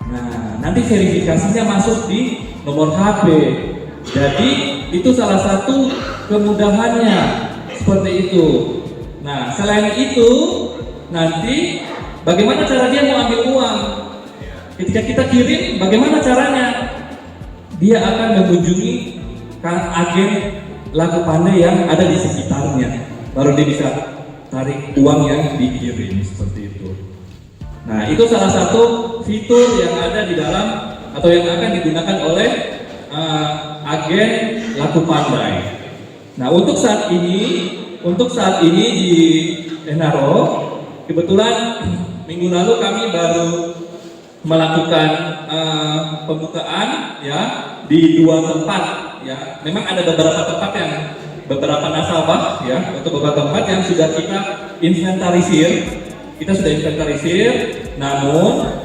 Nah, nanti verifikasinya masuk di nomor HP. Jadi itu salah satu kemudahannya seperti itu. Nah, selain itu nanti bagaimana cara dia mau ambil uang? Ketika kita kirim, bagaimana caranya? Dia akan mengunjungi agen Laku Pandai yang ada di sekitarnya, baru dia bisa tarik uang yang dikirim seperti itu. Nah, itu salah satu fitur yang ada di dalam atau yang akan digunakan oleh agen Laku Pandai. Nah, untuk saat ini di Enaro, kebetulan minggu lalu kami baru melakukan pembukaan, ya, di 2 tempat, ya. Memang ada beberapa tempat yang beberapa nasabah, ya, untuk beberapa tempat yang sudah kita inventarisir. Kita sudah inventarisir, namun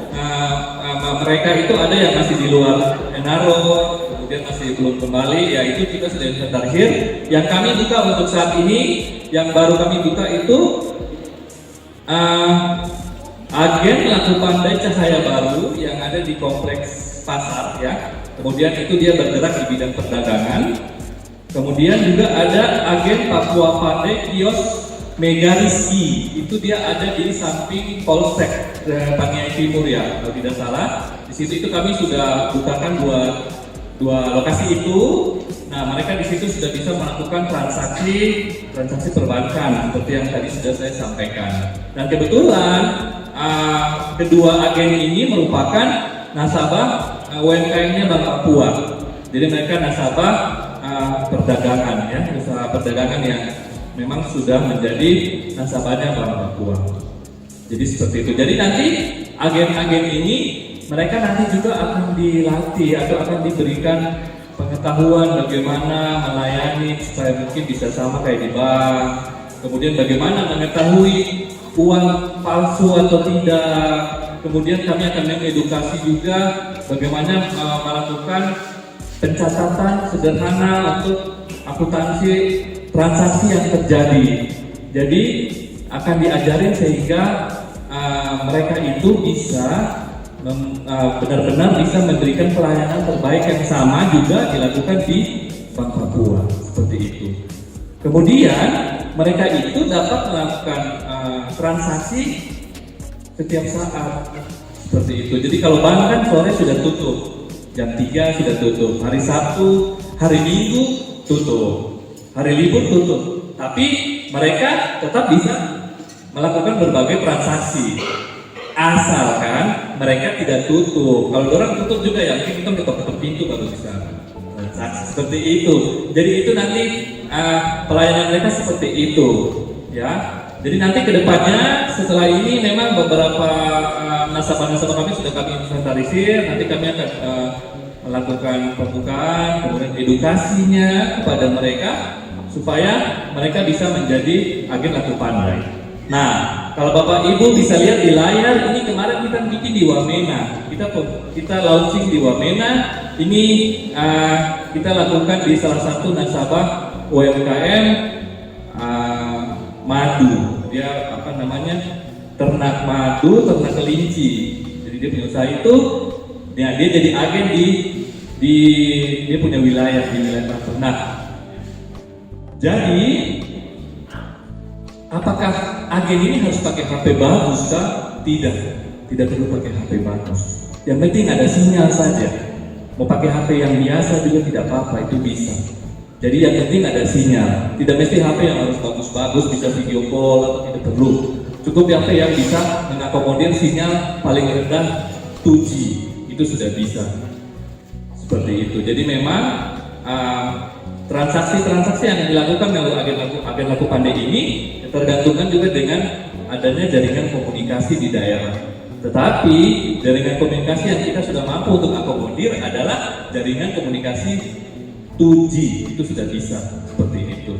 mereka itu ada yang masih di luar Enaro, kemudian masih belum kembali, ya, itu kita sudah inventarisir. Yang kami buka untuk saat ini, yang baru kami buka itu agen Laku Pandai Cahaya Baru yang ada di kompleks pasar, ya. Kemudian itu dia bergerak di bidang perdagangan. Kemudian juga ada agen Papua Pandai Kios Mega Rizky, itu dia ada di samping Polsek Paniai Timur, ya, kalau tidak salah. Di situ itu kami sudah bukakan dua lokasi itu. Nah, mereka di situ sudah bisa melakukan transaksi perbankan seperti yang tadi sudah saya sampaikan. Dan kebetulan kedua agen ini merupakan nasabah UMKM-nya Bank Papua. Jadi mereka nasabah perdagangan ya, usaha perdagangan yang memang sudah menjadi nasabahnya Bank Papua. Jadi seperti itu. Jadi nanti agen-agen ini mereka nanti juga akan dilatih atau akan diberikan pengetahuan bagaimana melayani supaya mungkin bisa sama kayak di bank. Kemudian bagaimana mengetahui uang palsu atau tidak. Kemudian kami akan mengedukasi juga bagaimana melakukan pencatatan sederhana untuk akuntansi transaksi yang terjadi. Jadi akan diajarin sehingga mereka itu bisa benar-benar bisa memberikan pelayanan terbaik yang sama juga dilakukan di Bank Papua seperti itu. Kemudian mereka itu dapat melakukan transaksi setiap saat seperti itu. Jadi kalau bank kan sore sudah tutup, jam 3 sudah tutup, hari Sabtu, hari Minggu tutup, hari libur tutup. Tapi mereka tetap bisa melakukan berbagai transaksi asalkan mereka tidak tutup. Kalau orang tutup juga ya mungkin kita ketok-ketok pintu baru bisa transaksi seperti itu. Jadi itu nanti pelayanan mereka seperti itu ya. Jadi nanti kedepannya setelah ini memang beberapa nasabah-nasabah kami sudah kami inventarisir. Nanti kami akan melakukan pembukaan, kemudian edukasinya kepada mereka supaya mereka bisa menjadi agen laku pandai. Nah, kalau Bapak Ibu bisa lihat di layar, ini kemarin kita bikin di Wamena. Kita launching di Wamena. Ini kita lakukan di salah satu nasabah UMKM madu. Dia apa namanya? Ternak madu, ternak kelinci. Jadi dia punya usaha itu. Dia jadi agen di dia punya wilayah di wilayah Papua. Nah, jadi apakah agen ini harus pakai HP bagus kah? Tidak perlu pakai HP bagus. Yang penting ada sinyal saja. Mau pakai HP yang biasa juga tidak apa-apa, itu bisa. Jadi yang penting ada sinyal. Tidak mesti HP yang harus bagus-bagus, bisa video call atau tidak perlu. Cukup HP yang bisa mengakomodir sinyal paling rendah 2G, itu sudah bisa. Seperti itu. Jadi memang transaksi-transaksi yang dilakukan oleh agen laku pandai ini tergantungkan juga dengan adanya jaringan komunikasi di daerah. Tetapi jaringan komunikasi yang kita sudah mampu untuk akomodir adalah jaringan komunikasi 2G, itu sudah bisa seperti itu.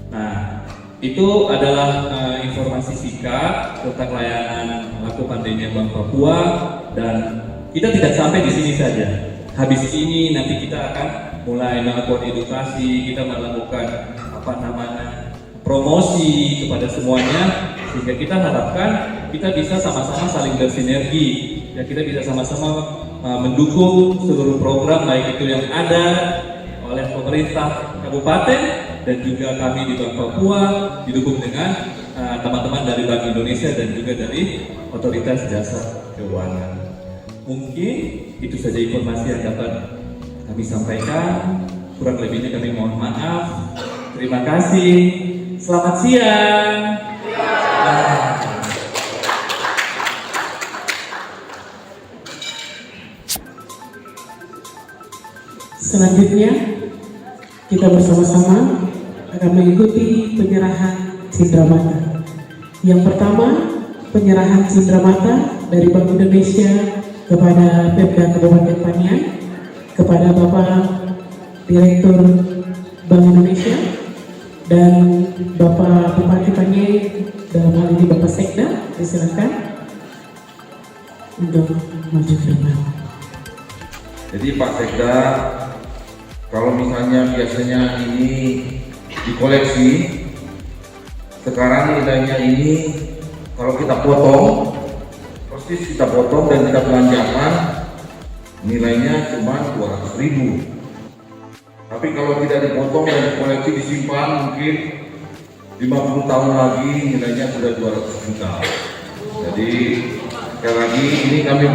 Nah, itu adalah informasi singkat tentang layanan laku pandainya Bank Papua, dan kita tidak sampai di sini saja. Habis ini nanti kita akan mulai melakukan edukasi, kita melakukan promosi kepada semuanya, sehingga kita harapkan kita bisa sama-sama saling bersinergi, ya kita bisa sama-sama mendukung seluruh program baik itu yang ada oleh pemerintah kabupaten dan juga kami di Bank Papua didukung dengan teman-teman dari Bank Indonesia dan juga dari Otoritas Jasa Keuangan. Mungkin itu saja informasi yang dapat kami sampaikan. Kurang lebihnya kami mohon maaf. Terima kasih. Selamat siang. Selanjutnya kita bersama-sama akan mengikuti penyerahan cindramata. Yang pertama, penyerahan cindramata dari Bank Indonesia kepada Pemda Kabupaten Paniai, kepada Bapak Direktur Bank Indonesia dan Bapak Bupati Paniai, dalam hal ini Bapak Sekda, disilakan untuk maju ke depan. Jadi Pak Sekda, kalau misalnya biasanya ini dikoleksi, sekarang nilainya ini kalau kita potong, persis kita potong dan kita belanjakan, nilainya cuma 200.000. Tapi kalau tidak dipotong dan dikoleksi disimpan, mungkin 50 tahun lagi nilainya sudah 200 juta. Jadi sekali lagi ini kami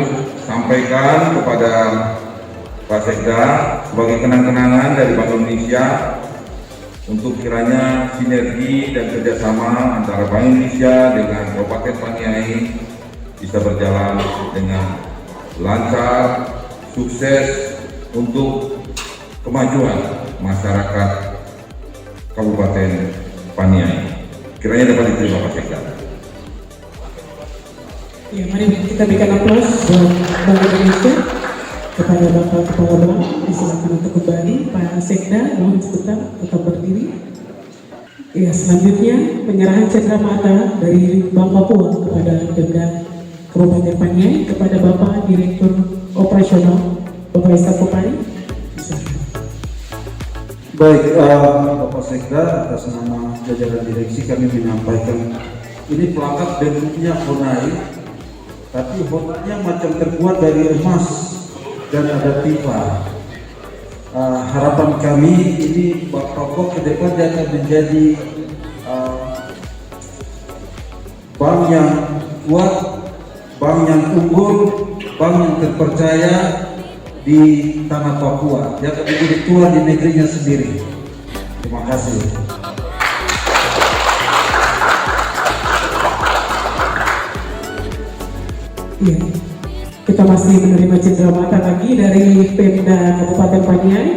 sampaikan kepada Pak Sekda sebagai kenang-kenangan dari Bank Indonesia untuk kiranya sinergi dan kerjasama antara Bank Indonesia dengan Kabupaten Paniai bisa berjalan dengan lancar, sukses untuk kemajuan masyarakat Kabupaten Paniai. Kiranya dapat diterima Pak Sekda. Ya, mari kita berikan aplaus buat Bank Indonesia. Kepada Bapak Kepala Bank, disilakan untuk kembali. Pak Sekda, mohon sebentar tetap berdiri. Ya, selanjutnya penyerahan cenderamata dari Bank Papua kepada Pemda Kabupaten Paniai kepada Bapak Direktur Operasional Bapak Isa Kopari. Baik, Bapak Sekda, atas nama jajaran direksi kami menyampaikan ini plakat bentuknya honai, tapi honainya macam terbuat dari emas dan ada pipa. Harapan kami ini Bank Papua ke depan akan menjadi bank yang kuat, bank yang unggul, bank yang terpercaya di tanah Papua. Dia akan menjadi tua di negerinya sendiri. Terima kasih. Ya, kita masih menerima cenderamata lagi dari Pemda Kabupaten Paniai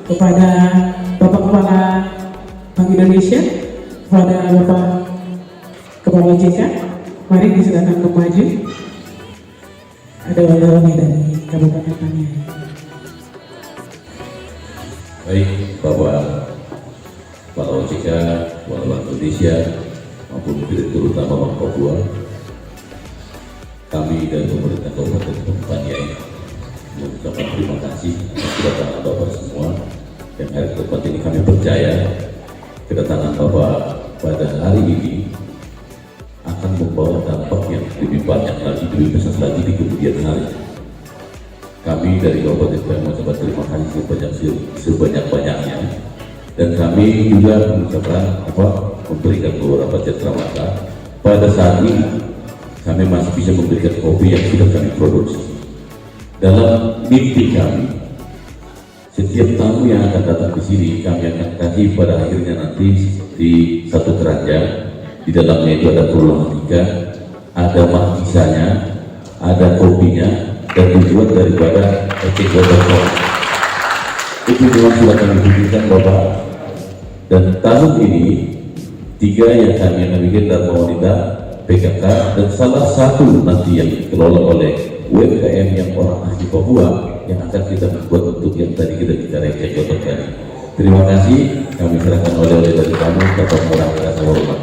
kepada Bapak Kepala Bank Indonesia, kepada Bapak Kepala OJK. Mari disilakan untuk maju. Ada wali-wali dari Kabupaten Paniai. Baik, Bapak Kepala OJK, Kepala Bank Indonesia, maupun Direktur Utama Bank Papua, kami dari pemerintah Kabupaten Paniai mengucapkan terima kasih atas kedatangan Bapak semua. Dan hari keempat ini kami percaya kedatangan Bapak pada hari ini akan membawa dampak yang lebih banyak lagi, lebih besar lagi di kemudian hari. Kami dari Kabupaten Paniai mengucapkan terima kasih sebanyak-banyaknya, dan kami juga memberikan beberapa cenderamata. Pada saat ini kami masih bisa memberikan kopi yang sudah kami produksi. Dalam mimpi kami, setiap tamu yang akan datang di sini kami akan kasih pada akhirnya nanti di satu keranjang. Di dalamnya itu ada tulang ikan, ada markisanya, ada kopinya, dan dibuat daripada eceng gondok. Itu memang sudah kami berikan Bapak. Dan tahun ini 3 yang kami bikin Dharma Wanita, PKK, dan salah satu nanti yang dikelola oleh UMKM yang orang asli Papua yang akan kita buat untuk yang tadi kita bicara eceng gondok tadi. Terima kasih, kami serahkan oleh-oleh dari kamu, tetap mengurangi rasa hormat.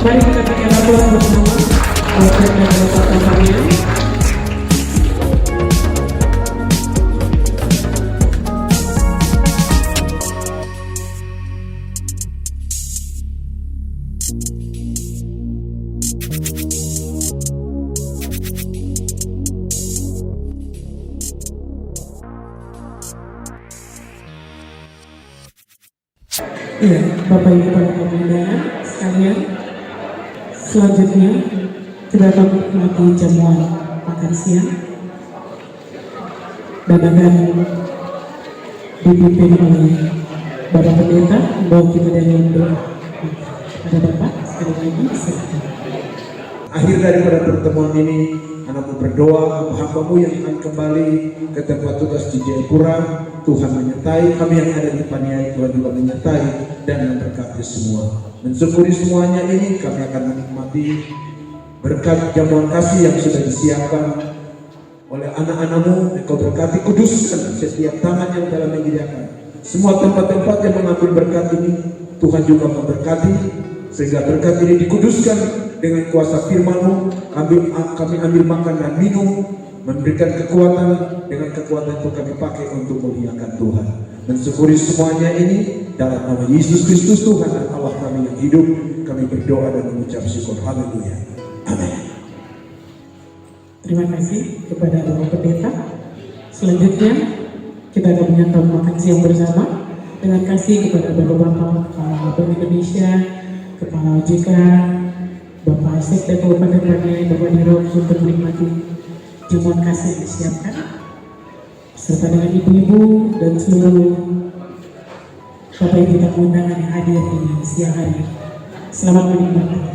Mari kita berikan aplaus bersama buat Pemda Kabupaten Paniai. Iya, Bapak Ibu para undangan sekalian, selanjutnya kita akan menikmati jamuan makan siang dan akan dipimpin oleh Bapak Pendeta membawa kita dari doa. Ada Bapak sekali lagi silakan. Akhir daripada pertemuan ini, anakku berdoa, hamba-Mu yang akan kembali ke tempat tugas di Jayapura. Tuhan menyertai kami yang ada di Paniai, Tuhan juga menyertai dan memberkati semua. Mensyukuri semuanya ini, kami akan menikmati berkat jamuan kasih yang sudah disiapkan oleh anak-anak-Mu. Engkau berkati, kuduskan setiap tangan yang telah menyediakan. Semua tempat-tempat yang mengambil berkat ini, Tuhan juga memberkati, sehingga berkat ini dikuduskan dengan kuasa firman-Mu. Kami ambil makan dan minum, memberikan kekuatan, dengan kekuatan itu kami pakai untuk memuliakan Tuhan. Mensyukuri semuanya ini dalam nama Yesus Kristus Tuhan dan Allah kami yang hidup, kami berdoa dan mengucap syukur. Haleluya. Amin. Terima kasih kepada Bapak Pendeta. Selanjutnya kita akan menyantap makan siang bersama dengan kasih kepada Bapak-Bapak Bank Indonesia, Kepala OJK, Bapak Sekda Kabupaten Paniai, Bapak Dirok untuk menikmati jamuan khas yang disiapkan, serta dengan ibu-ibu dan seluruh Bapak Ibu tamu undangan yang hadir di siang hari. Selamat menikmati.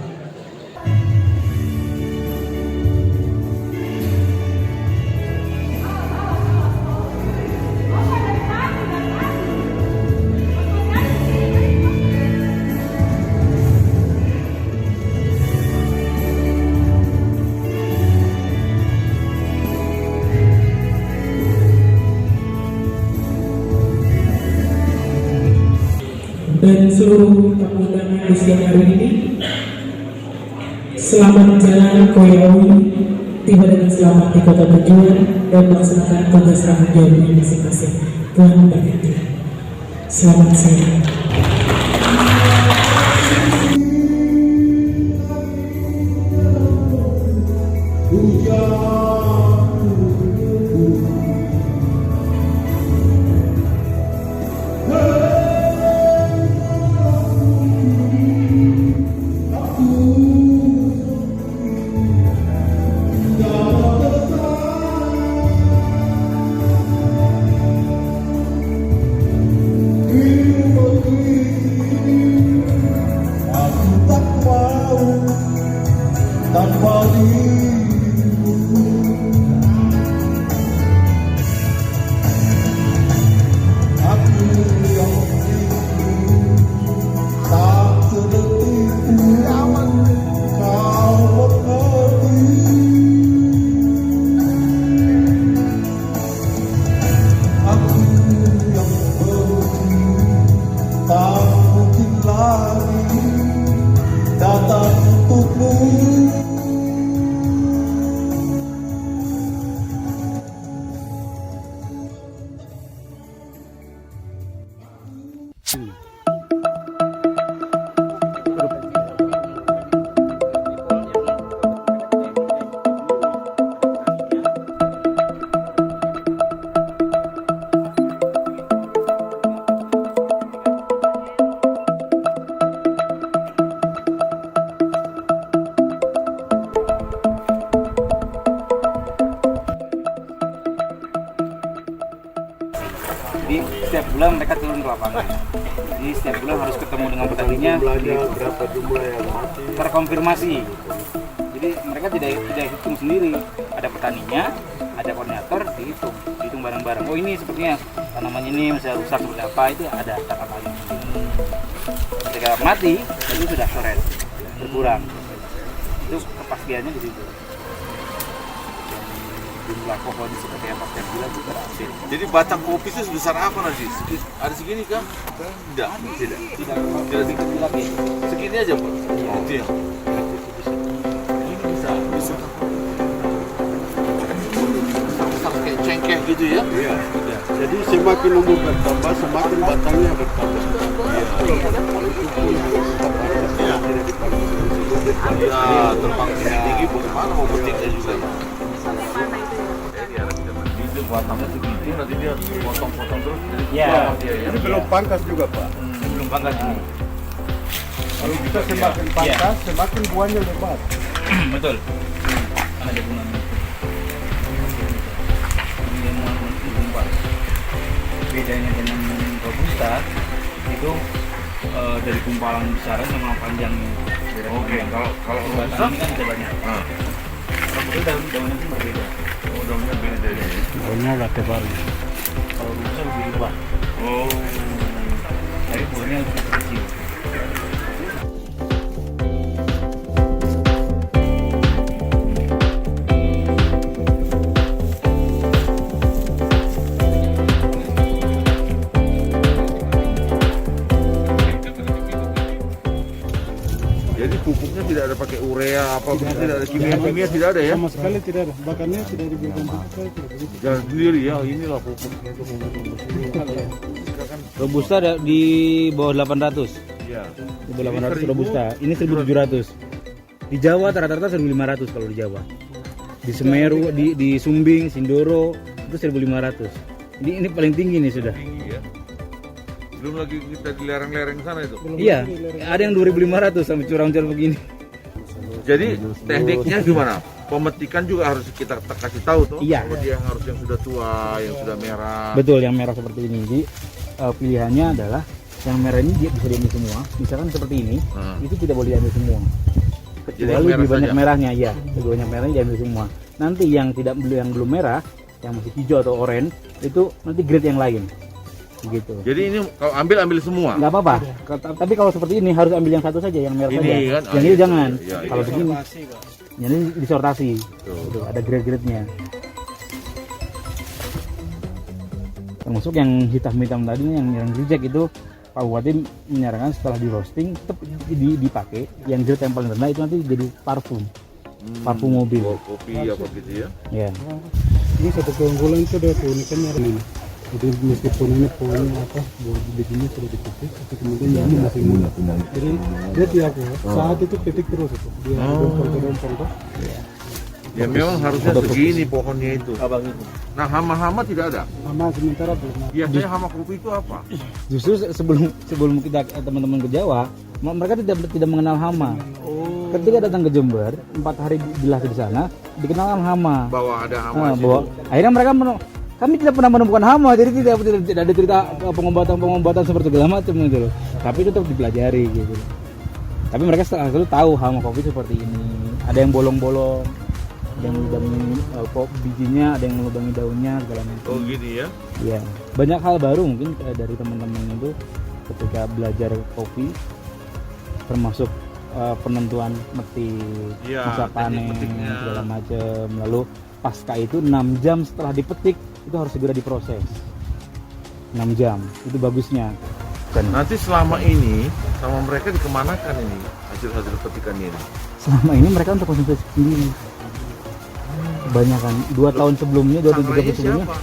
Dan seluruh tamu undangan di siang hari ini, selamat menjalani Koyawi, tiba dengan selamat di kota tujuan dan melaksanakan tugas tanggung jawabnya masing-masing. Tuhan memberkati. Selamat siang. Jadi setiap bulan mereka turun ke lapangan. Jadi setiap bulan harus ketemu dengan petaninya. Berapa jumlah yang mati? Terkonfirmasi. Jadi mereka tidak hitung sendiri. Ada petaninya, ada koordinator, dihitung bareng-bareng. Oh ini sepertinya tanaman ini masih rusak seperti apa, itu ada catatannya. Ketika mati, itu sudah coret, berkurang. Itu kepastiannya di situ. Jumlah pohon seperti apa setiap bulan itu terupdate. Jadi batang kopi itu sebesar apa nanti? Ada segini kah? Tidak. Tidak segini lagi. Segini aja Pak? Iya. Itu ya? Ini bisa. Sama kayak cengkeh gitu ya? Iya. Jadi semakin umur bertambah, semakin batangnya bertambah. Iya. Iya, terbang tinggi bagaimana mau petiknya juga ya? Batangnya segitu, nanti dia potong-potong terus. Ya. Ini belum pangkas juga Pak. Belum pangkas ini. Kalau kita semakin pangkas, semakin buahnya lebat. Betul. Karena ada gunanya. Ini gumpal. Bedanya dengan robusta itu dari gumpalan besaran sama panjangnya. Oke, kalau robusta ini kan ada banyak. Robusta daunnya pun berbeda. Oh, daunnya beda ya. Buahnya agak tebal. Kalau robusta lebih lebat. Oh. Tapi buahnya lebih kecil. Jadi pupuknya tidak ada pakai urea apa tidak ada kimia tidak ada ya? Sama sekali tidak ada. Bakarnya tidak diberikan pupuk. Jalan sendiri ya, inilah pupuknya. Robusta ada di bawah 800. Iya. Di bawah 800 robusta. Ini 1700. Di Jawa rata-rata 1500 kalau di Jawa. Di Semeru, di Sumbing, Sindoro itu 1500. Ini paling tinggi nih sudah. Tinggi ya. Belum lagi kita di lereng-lereng sana itu. Iya, ada yang 2.500 sampai curang-curang begini. Jadi tekniknya gimana? Pemetikan juga harus kita kasih tahu tuh. Iya. Bahwa dia harus yang sudah tua, yang sudah merah. Betul, yang merah seperti ini. Jadi pilihannya adalah yang merah ini dia bisa diambil semua. Misalkan seperti ini, itu tidak boleh diambil semua. Jadi Kecuali yang merah lebih banyak saja? merahnya, ya. Lebih banyak merahnya diambil semua. Nanti yang belum merah, yang masih hijau atau oranye, itu nanti grade yang lain. Gitu. Jadi ini kalau ambil semua. Nggak apa-apa. Tapi kalau seperti ini harus ambil yang satu saja, yang merah Ini saja. kan, Yang ini iya, jangan. iya, iya. Kalau begini, ini disortasi. Gitu, ada grade-grade-nya. Termasuk yang hitam-hitam tadi, yang reject itu Pak Bupati menyarankan setelah di roasting tetap dipakai. Yang grade yang paling rendah itu nanti jadi parfum. Parfum mobil. Kopi apa gitu ya. Ya. Ini satu keunggulan itu ada keunikannya ini. Jadi meskipun ini pohonnya apa, bijinya sudah dipetik, tapi kemudian ini masih muda. Jadi dia tiap saat itu petik terus itu. Dia dompol tuh. Ya memang harusnya segini pohonnya itu. Nah hama-hama tidak ada. Sama sementara belum. Biasanya hama kopi itu apa? Justru sebelum kita teman-teman ke Jawa, mereka tidak mengenal hama. Ketika datang ke Jember, 4 hari dilatih di sana, dikenal hama. Bahwa ada hama. Akhirnya mereka kami tidak pernah menemukan hama, jadi tidak ada cerita pengobatan seperti segala macam gitu loh. Tapi itu tetap dipelajari gitu. Tapi mereka setelah itu tahu hama kopi seperti ini. Ada yang bolong-bolong, ada yang melubangi bijinya, ada yang melubangi daunnya segala macam. Oh gini ya? Iya, banyak hal baru mungkin dari teman-teman itu ketika belajar kopi, termasuk penentuan metik, Ya, masa panen metiknya. segala macam. Lalu pasca itu 6 jam setelah dipetik itu harus segera diproses. 6 jam itu bagusnya. Dan Nanti selama ini sama mereka dikemanakan ini hasil-hasil petikannya ini? selama ini mereka untuk konsumsi sendiri. Kebanyakan 2 tahun sebelumnya, 2 tahun 3 Sangrainya tahun sebelumnya. siapa?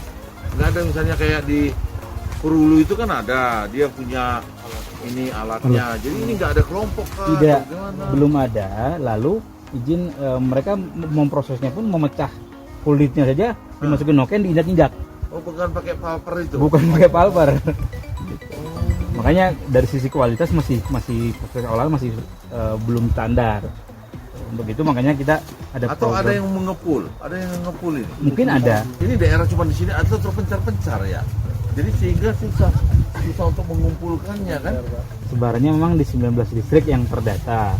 Nggak ada misalnya kayak di Purulu itu kan ada, dia punya ini alatnya. Jadi ini nggak ada kelompok kan? Tidak, Atau gimana? belum ada. Lalu izin mereka memprosesnya pun memecah kulitnya saja, dimasukin noken, diinjak-injak. Oh bukan pakai paper itu? Bukan pakai palper. Makanya dari sisi kualitas masih proses olahan masih belum standar. Untuk itu makanya kita ada Atau program. ada yang mengepul? Ada yang mengepul ini? Mungkin ada. Ini daerah cuma di sini atau terpencar-pencar ya? Jadi sehingga susah untuk mengumpulkannya kan? Sebarannya memang di 19 distrik yang terdata.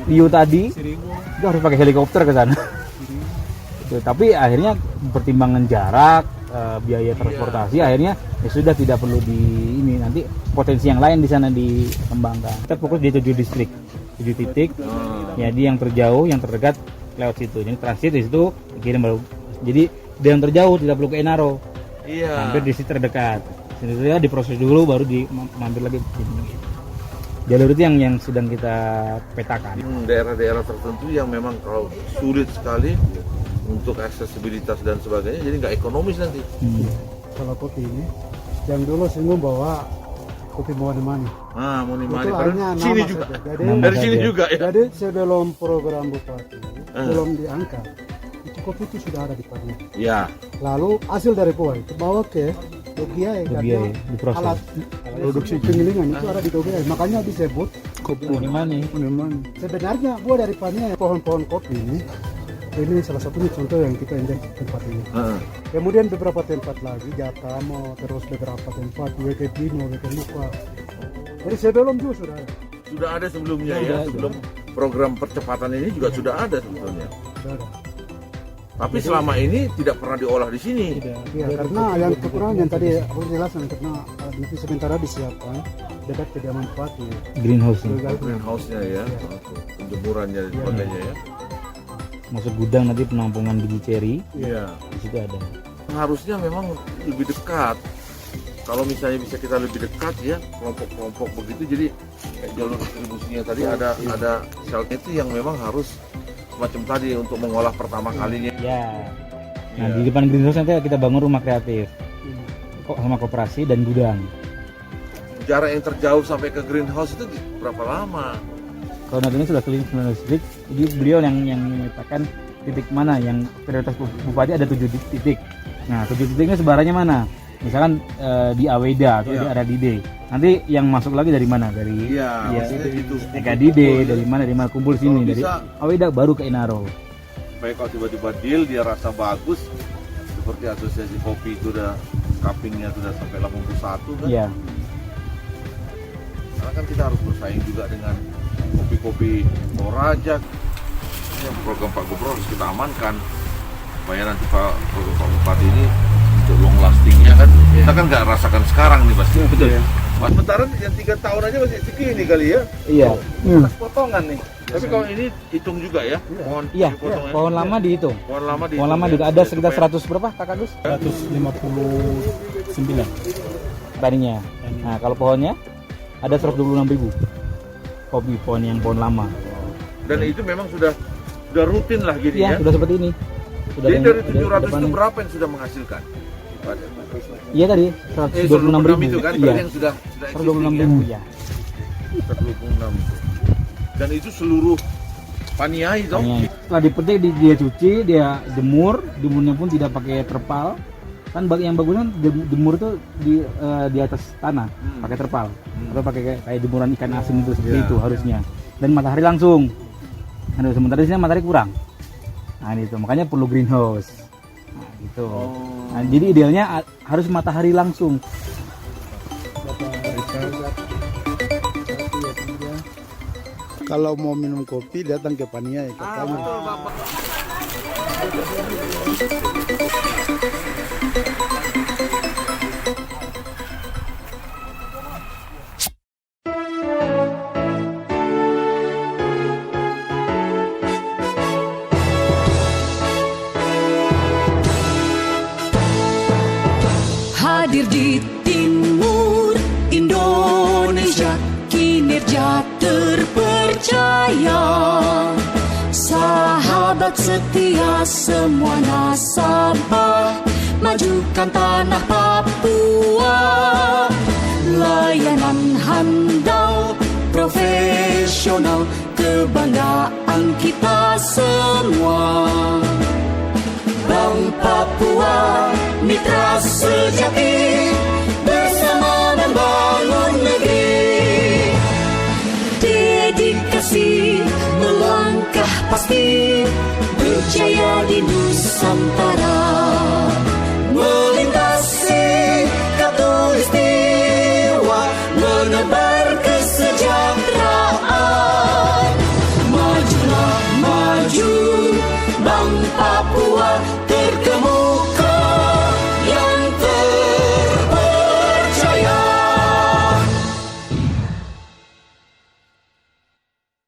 Rio tadi itu harus pakai helikopter ke sana. Tapi akhirnya pertimbangan jarak, biaya transportasi, akhirnya ya sudah tidak perlu ini, nanti potensi yang lain di sana dikembangkan. Kita fokus di 7 distrik, 7 titik. Jadi yang terjauh, yang terdekat lewat situ. Jadi transit di situ dikirim baru. Jadi yang terjauh tidak perlu ke Enaro. Iya. Hampir di situ terdekat. Sini ya diproses dulu baru mampir lagi ke sini. Jalur itu yang sedang kita petakan. Daerah-daerah tertentu yang memang kalau sulit sekali untuk aksesibilitas dan sebagainya, jadi nggak ekonomis nanti. Kalau kopi ini, yang dulu singgung bahwa kopi Moni-Mani. Ah, Moni-Mani. Itu hanya Sini nama juga. saja. Jadi, Dari sini saja. juga ya. jadi sebelum program Bupati belum diangkat, itu kopi itu sudah ada di Parnya. Ya. Lalu hasil dari buah itu bawa ke Dogiai karena diproses. alat produksi penggilingan itu ada di Dogiai, makanya disebut kopi Moni-Mani. Moni-Mani. Sebenarnya buah dari Parnya pohon-pohon kopi ini salah satunya contoh yang kita injak tempat ini. Kemudian beberapa tempat lagi Jatamo, terus beberapa tempat Wekepino, Wekemuka. Jadi sebelum juga sudah ada. Sudah ada sebelumnya ya, sebelum program percepatan ini juga sudah ada sebetulnya. Sudah ada. Tapi selama ini tidak pernah diolah di sini. Ya, karena yang kekurangan yang tadi aku jelaskan karena nanti sementara disiapkan dekat kediaman Bupati. Greenhouse. Greenhouse-nya ya, penjemurannya dan sebagainya ya. Masuk gudang nanti penampungan biji ceri. Iya. Di situ ada. Harusnya memang lebih dekat. Kalau misalnya bisa kita lebih dekat ya, kelompok-kelompok begitu, jadi jalur distribusinya tadi ada shelter itu yang memang harus macam tadi untuk mengolah pertama kalinya. Ya. Nah, di depan greenhouse nanti kita bangun rumah kreatif. Kok sama koperasi dan gudang. Jarak yang terjauh sampai ke greenhouse itu berapa lama? Kalau nantinya sudah keliling 19 distrik, jadi beliau yang memetakan titik mana yang prioritas Bupati ada 7 titik. Nah, 7 titiknya sebarannya mana? misalkan di Aweda atau ada di D. Nanti yang masuk lagi dari mana? Dari TKD D, dari mana kumpul sini, dari Aweda baru ke Inaro. Baik, kalau tiba-tiba deal dia rasa bagus, seperti asosiasi kopi itu udah cuppingnya sudah sampai 81 kan? Iya. Karena kan kita harus bersaing juga dengan kopi-kopi Toraja. Yang program Pak Gubernur harus kita amankan supaya nanti program Pak Bupati ini untuk long lastingnya kan kita kan nggak rasakan sekarang nih pasti. Betul. Mas sementara yang 3 tahun aja masih segini kali ya. Iya. Bekas potongan nih. Tapi kalau ini hitung juga ya. Pohon lama dihitung. Pohon lama dihitung. Pohon lama juga ada sekitar 100 berapa Kak Agus? 159 tadinya. Nah, kalau pohonnya ada 126.000. Kopi pohon lama. Dan itu memang sudah rutin lah gini ya. Sudah seperti ini. Jadi dari 700 itu berapa yang sudah menghasilkan? Iya tadi 126.000 itu kan iya. Yang sudah 126.000 ya. 126. Dan itu seluruh paniai dong. Setelah dipetik dia cuci, dia jemurnya pun tidak pakai terpal. Kan yang bagus kan jemur itu di atas tanah pakai terpal atau pakai kayak jemuran ikan asin itu seperti itu harusnya. Dan matahari langsung. Nah, sementara di sini matahari kurang. Nah, itu makanya perlu greenhouse. Nah, gitu. Nah, jadi idealnya harus matahari langsung. Kalau mau minum kopi datang ke Paniai katanya. Hadir di timur Indonesia, kinerja terpercaya, sahabat setia semua nasabah, majukan tanah Papua, layanan handal profesional, kebanggaan kita semua. Bank Papua, mitra sejati, bersama membangun negeri. Dedikasi melangkah pasti, berjaya di Nusantara. Melintasi khatulistiwa, menebar kesejahteraan. Majulah maju, Bank Papua.